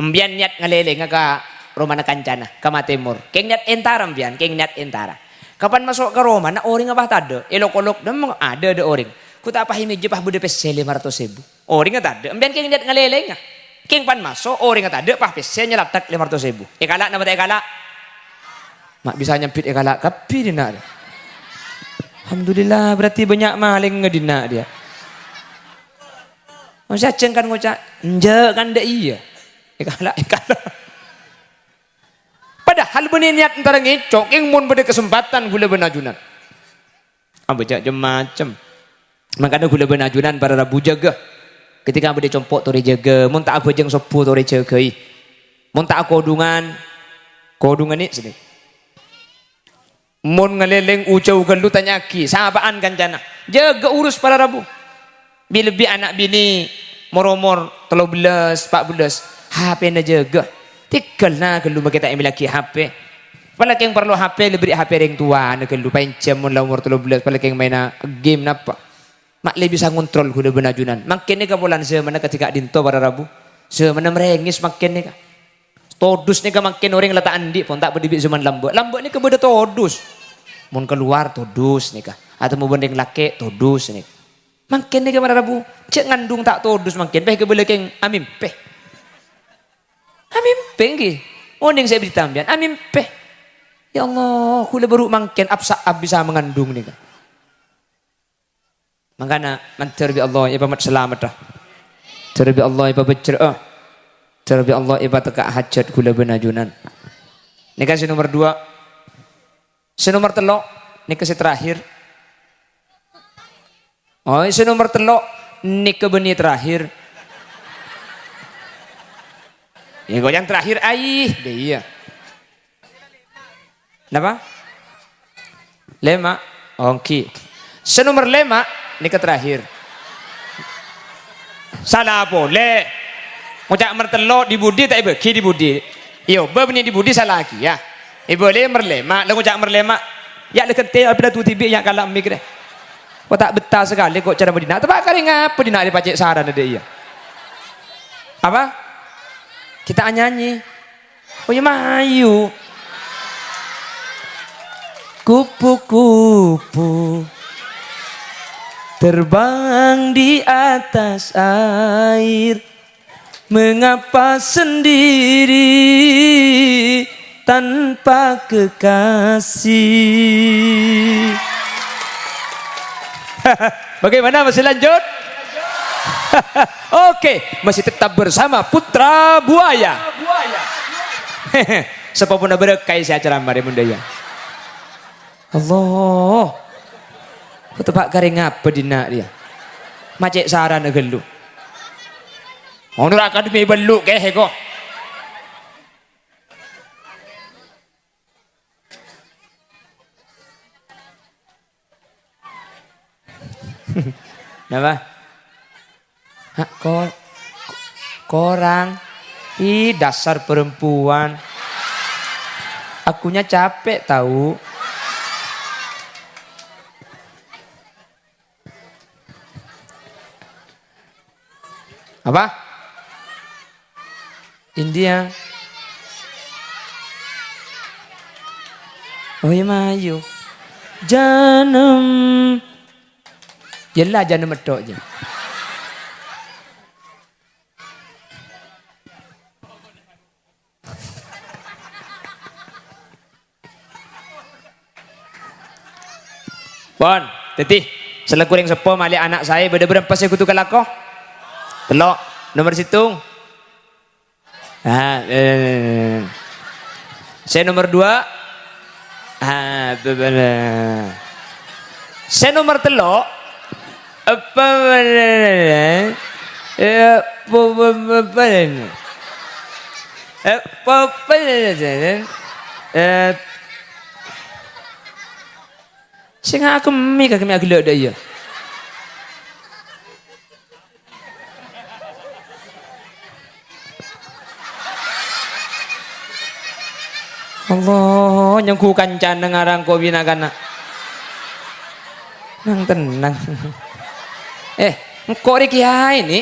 embian niat ngalele ngaka Romana Kancana, Kama Timur. Keng niat entara embian, keng niat entara. Kapan masuk ke Roma, na oring apa tade? Elok-olok, demang ada oring. Ku tak pahami jepah bude pese 500.000. Oring tade, embian keng niat ngalele nga. Keng pan masuk, oring tade, pah pese nyelatak 500.000. Ekala nama tak ekala? Mak bisa nyempit ekala, kapi dina dia. Alhamdulillah, berarti banyak maling ngedina dia. Masih aceng kan ngucap, enjak kan dah iya. Ekala. Padahal benih niat antara ngecok, yang mun pada kesempatan gula benajunan. Ambejak jam macam. Makanya gula benajunan para Rabu jaga. Ketika pada compok tori jaga, mun tak aku jeng sopu tori jagai. Mun tak kodungan ni sini. Mun ngeleleng ucau gelu tanyaki, sahabaan kancana. Jaga urus para Rabu. Bila lebih anak bini moromor 13, 14 HP na jaga. Tikal na kalau kita ambil lagi HP. Palagi yang perlu HP lebih HP yang tua na kalau jam mun umur 13 palagi yang main game napa. Mak lebih bisa ngontrol kuda benajunan. Makin ni kabulan semana ketika dinto para Rabu. Semana merengis makin ni ka. Todus ni ka makin orang letak andi pun tak berdibik zaman lambok. Lambok ni ka beda todus. Mun keluar todus ni ka. Atau mau bendeng laki todus ni. Makin ni para Rabu, cek ngandung tak todus makin, peh ke belakang amin peh ngi, ondeng saya berita ambian, amin peh, ya Allah, kula baru makin absa bisa mengandung ni kan, makanya mantar bi Allah, ibamat selamat dah, terbi Allah ibabat bercerah, terbi Allah ibabat teka hajat kula benajunan, ni kasih nomor 2, nomor 3, ni kasih terakhir. Oh, itu nomor 3 nikah benih terakhir. Ya, yang terakhir dia. Kenapa? 5. Oke. Senomor 5 nikah terakhir. Salah boleh. Ngucap mertelo di budi tak ibu, ki di budi. Yo, benih di budi salah lagi ya. Ibu boleh merlema, lalu ngucap merlema. Ya lekente apa tu tibi yang kalah mikir. Kau tak betah sekali kok cara berdina. Tapi kali ngapa dina di pacek saran ada iya. Apa? Kita nyanyi. Oh ya mayu. Kupu-kupu terbang di atas air. Mengapa sendiri tanpa kekasih? Bagaimana masih lanjut? Oke, masih tetap bersama Putra Buaya. Sepapun berkai si acara mari mundaya. Allah. Ketebak garing apa dina dia? Macek sarana gelu. Honor akademi beluk ke kok. Kenapa? Korang dasar perempuan. Akunya capek tahu. Apa? India. Oh ya mayu. Janam. Yelah jangan medok je. Bon, tetih, selaku yang sepo malik anak saya berapa saya kutu kalako? Telok, nomor situng. Saya nomor 2. Saya nomor telok apa sing aku mi kagem agak ada ya. Allah nyengku kancan ngarang ko binagana. Nang tenang. Engko rek kiai ini.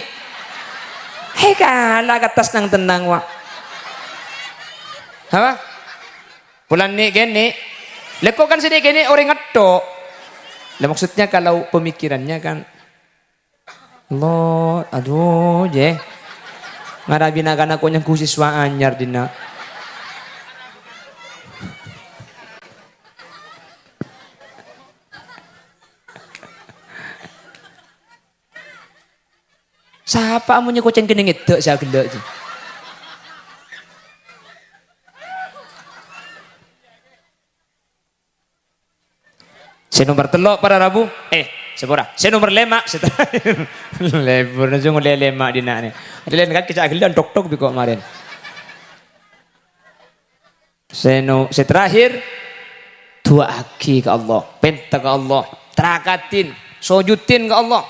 Hei kalah katas nang tenang wa. Apa? Bulan ni gini. Lekok kan sini gini orang ngetok. Lah maksudnya kalau pemikirannya kan Allah, aduh je. Ngarabina kana ko nyang siswa anyar dina. Siapa amunya kucing kene ngedek saya gelek. Saya nomor telok para Rabu. Sepura. Saya nomor lema. Lebur na jung lema dina ni. Ada lain kan kita agak tok biko kemarin. Saya terakhir dua aki ke Allah, penta ke Allah, terakatin, sujudin ke Allah.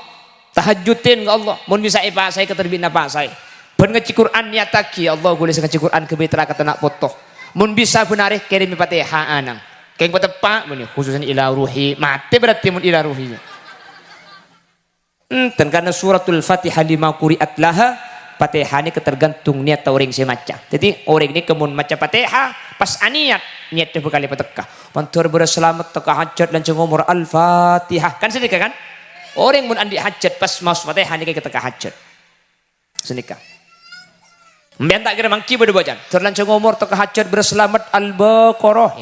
Tahajudin ke Allah, mun bisa ipa saya keterbina pak saya. Ben ngaji Quran nyataki Allah boleh ngaji Quran ke betra kata nak foto. Mun bisa benarih kirim Fatihah anang. Keng patepak mun khususnya ila ruhi, mati berarti mun ila ruhi. Dan karena suratul Fatihah lima quri'at laha, Fatihah ini ketergantung niat orang saya maca. Jadi orang ini kemun maca Fatihah pas aniat niatnya berkali petekah. Pantur berselamat teka hajat dan umur Al-Fatihah. Kan sedekah kan? Orang mun andi hajat pas mau Fatihah ni kita hajat. Senikah. Mbian tak kira mangki beda bacaan. Terlancung umur teka hajat berselamat Al-Baqarah.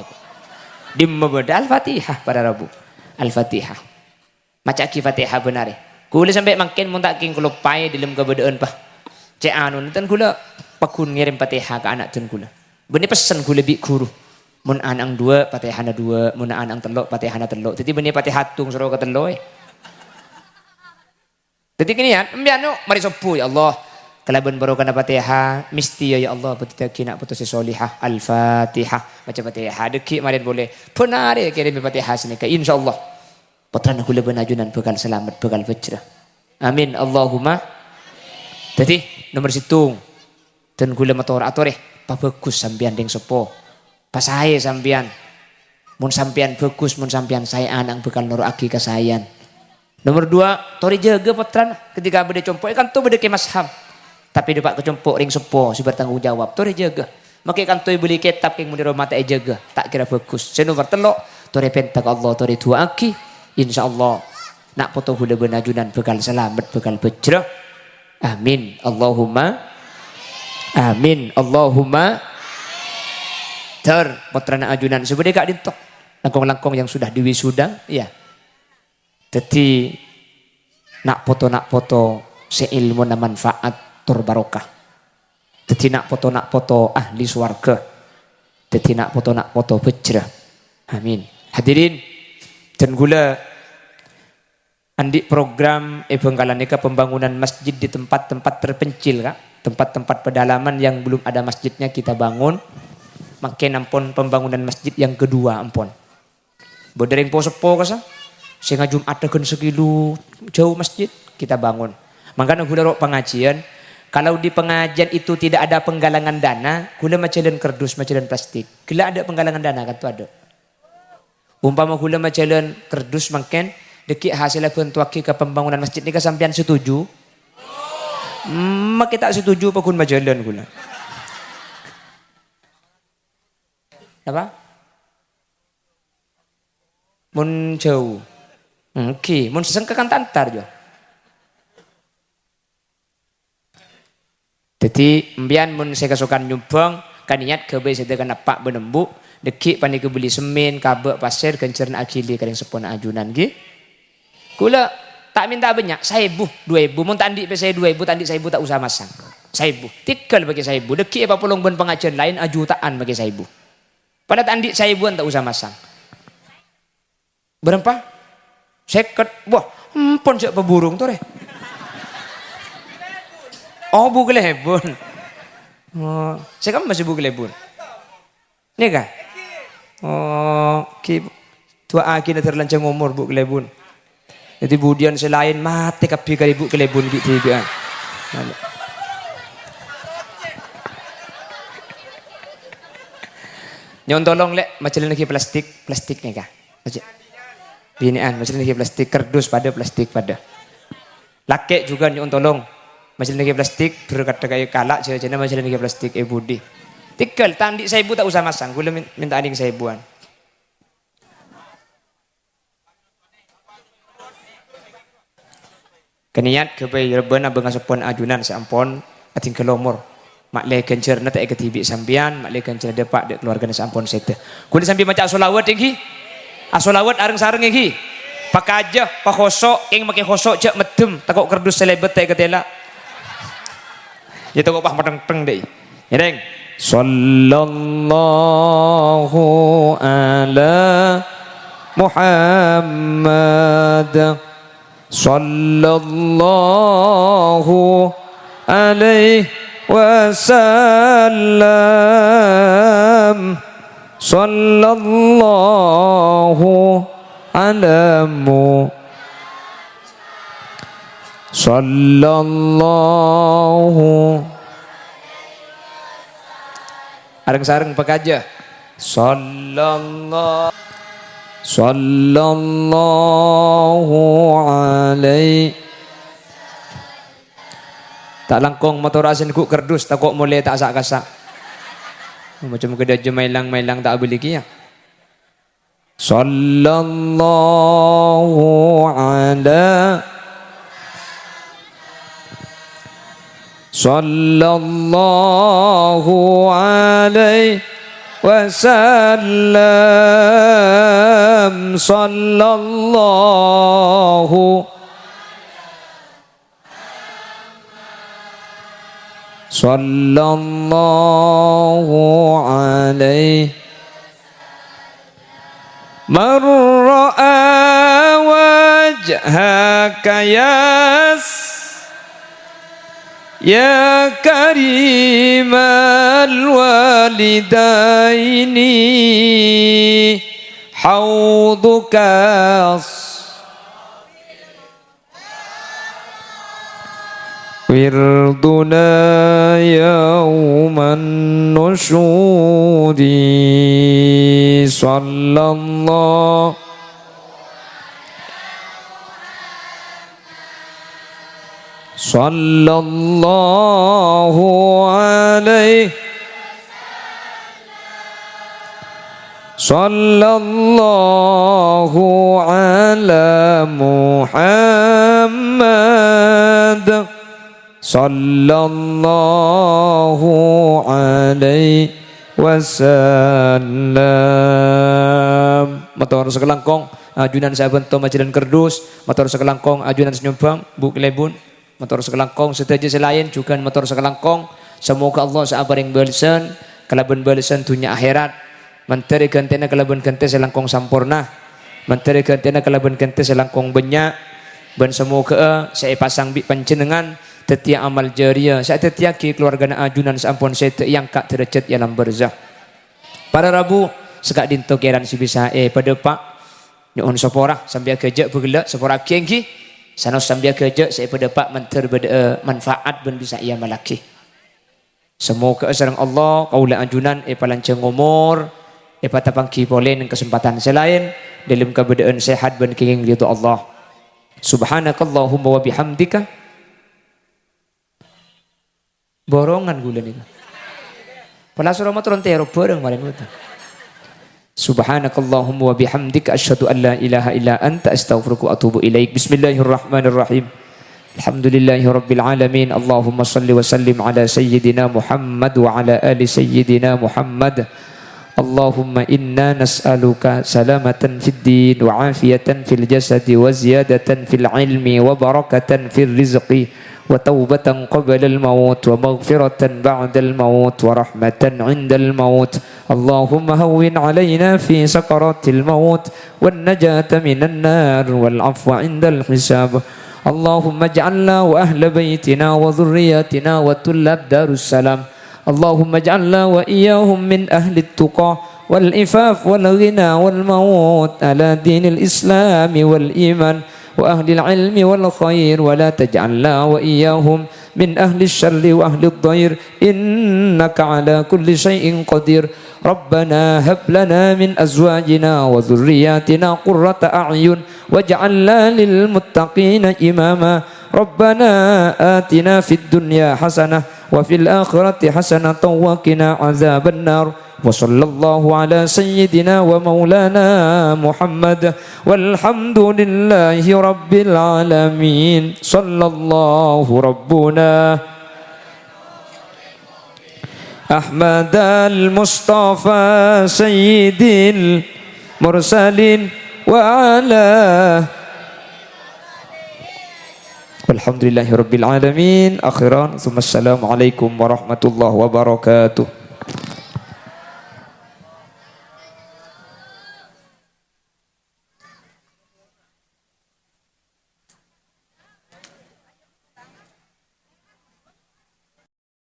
Dimma beda Al-Fatihah pada Rabu. Al-Fatihah. Maca ki Fatihah benar. Kula sampai makin mun tak king kula pai dalam kebedaan pah. Cek anu ten kula pakun ngirim Fatihah ke anak ten kula. Beni pesan kula bi guru. Mun anang dua Fatihah dua, mun anang telok Fatihah telok. Jadi beni Fatihah tung suruh ke telok. Jadi gini ya, ambiano mari sopu ya Allah. Kalaban baru kana Fatihah, mesti ya Allah betita kina putus solihah Al-Fatihah. Baca Fatihah deki mari boleh. Benar ya kirim Fatihah sini ke insyaallah. Putrana kula benajunan bekal selamat, bekal fajrah. Amin Allahumma. Jadi nomor situng. Dan kula motor atore pa bagus sampean ding sopo. Pas saya sampean. Mun sampean bagus, mun sampean saya anang bekal nuraki kasayan. Nomor dua, tori jaga potran ketika beda compok kan tu beda kemasham. Tapi dapat kecompok ring sepo si bertanggung jawab. Tori jaga. Maka kan tu beli kitab yang mudi mata jaga. Tak kira bagus. Saya nomor telok, tori pentak Allah, tori dua aki. Insyaallah nak foto hula benajunan bekal selamat, bekal bejrah. Amin. Allahumma. Amin. Allahumma. Ter potran ajunan sebenarnya gak dintok. Langkong-langkong yang sudah diwisuda, ya. Jadi nak foto seilmu na manfaat tur barokah. Jadi nak foto ahli swarga. Jadi nak foto bejrah. Amin. Hadirin dan gula andi program Bengkalan Eka pembangunan masjid di tempat-tempat terpencil kak. Tempat-tempat pedalaman yang belum ada masjidnya kita bangun. Makin ampun pembangunan masjid yang kedua ampun. Bodering posepo kasa. Sehingga Jumat tekan sekilo jauh masjid kita bangun. Makanya gula rok pengajian. Kalau di pengajian itu tidak ada penggalangan dana, gula macalan kerdus, macalan plastik. Gula ada penggalangan dana kan tu ada. Umpama gula macalan kerdus makin deki hasil bentuaki ke pembangunan masjid ni kesampian setuju. Mak kita setuju pakun macalan gula. Apa? Mun jauh. Oke, mun sesengkakan tantar jo. Jadi mbian mun saya kesukaan nyumbang kan niat kebe saya kena pak benembu deki pani kebeli semen kabek pasir kencerna akili kadang sepona ajunan gi. Kula tak minta banyak, 1000, 2000 mun tandi pe saya 2000 tandi 1000 tak usah masang. 1000 tikal bagi 1000 deki apa pulung ben pengajian lain ajutaan bagi 1000. Pada tandi 1000-an tak usah masang. Berapa? Seket, wah, empon siapa burung tuh re. Oh, bugelebun. Oh, saya kan masih bugelebun. Nih kah? Oh, tua aki na terlancang umur bugelebun. Jadi budian selain mati kapi kali bugelebun gitu dia. Nyon tolong lek macam lagi plastik nih kah? Binian macam lagi plastik kardus pada plastik pada. Laki juga nyon tolong macam lagi plastik berkata kayak kalak cina macam lagi plastik budi. Tikal tandi saya ibu tak usah masang, gula minta aning saya ibuan. Keniat kepai rebana bengasapon ajunan seampon ating kelomor. Mak le kencer na tak ketibi sambian, mak le kencer depak de keluarga na sampun sete. Kuwi sambil maca solawat iki. Asolawat areng sareng iki. Pakajah, pakosok, ing make khosok cek medem, takok kerdus selebet tak ketela. Ya takok pah meteng-teng deh. Ya deng. Sallallahu ala Muhammad. Sallallahu alaihi wasallam. Sallallahu alamu. Sallallahu areng-sareng pekaja. Sallallahu alaihi. Tak langkong motor asin ku kerdus tak kok mulai tak sak-kasak. Macam kedai mailang tak beli kia. Sallallahu ala Sallallahu alaihi wasallam. Sallallahu alaihi. Man ra'a wajhaka ya karimal walidaini hauduka wirduna yawman nusyudi. Sallallahu alaihi Sallallahu ala Muhammad. Sallallahu alaihi wasallam. Motor sekelangkong ajunan sahabat to majalan kerdus, motor sekelangkong ajunan senyumbang bu kelebun. Motor sekelangkong setuju selain juga motor sekelangkong. Semoga Allah sabar yang balasan kelaban balasan dunia akhirat. Menteri gantena kelaban gante selangkong sampurna. Menteri gantena kelaban gante selangkong banyak. Dan semoga saya pasang bi panjenengan tetia amal jariah saya tetia ki keluarga ajunan sampun saya yang kak derajat dalam barzah. Para Rabu sekak dinto keran si bisa pada pak nyuhun sopora sambil kerja bergelak sopora kengki. Sanos sambil kerja saya pada pak menter manfaat ben bisa ia malaki. Semoga sareng Allah kaula ajunan palanceng umur patapangki boleh dengan kesempatan selain dalam keadaan sehat ben kenging ridho Allah. Subhanakallahumma wa bihamdika. Borongan gula nih. Pala surah motor tero borong malam itu. Subhanakallahumma wa bihamdika asyhadu an la ilaha illa anta astaghfiruka wa atubu ilaik. Bismillahirrahmanirrahim. Alhamdulillahi rabbil alamin. Allahumma salli wa sallim ala sayyidina Muhammad wa ala ali sayyidina Muhammad. Allahumma inna nas'aluka salamatan fid din wa afiyatan fil jasadi wa ziyadatan fil ilmi wa barakatan fil rizqi wa taubatan qabla al maut wa maghfiratan ba'da al maut wa rahmatan 'inda al maut. اللهم هون علينا في سكرات الموت والنجاة من النار والعفو عند الحساب. اللهم اجعلنا وأهل بيتنا وذرياتنا وطلاب دار السلام اللهم اجعلنا وإياهم من أهل التقى والإفاف والغنى والموت على دين الإسلام والإيمان وأهل العلم والخير، ولا تجعلنا وإياهم من أهل الشر وأهل الضير إنك على كل شيء قدير. ربنا هب لنا من أزواجنا وذرياتنا قرة أعين واجعلنا للمتقين إماما. ربنا آتنا في الدنيا حسنة وفي الآخرة حسنة وقنا عذاب النار. وصلى الله على سيدنا ومولانا محمد والحمد لله رب العالمين. صلى الله ربنا أحمد المصطفى سيد المرسلين وعلى والحمد لله رب العالمين. أخيرا ثم السلام عليكم ورحمة الله وبركاته.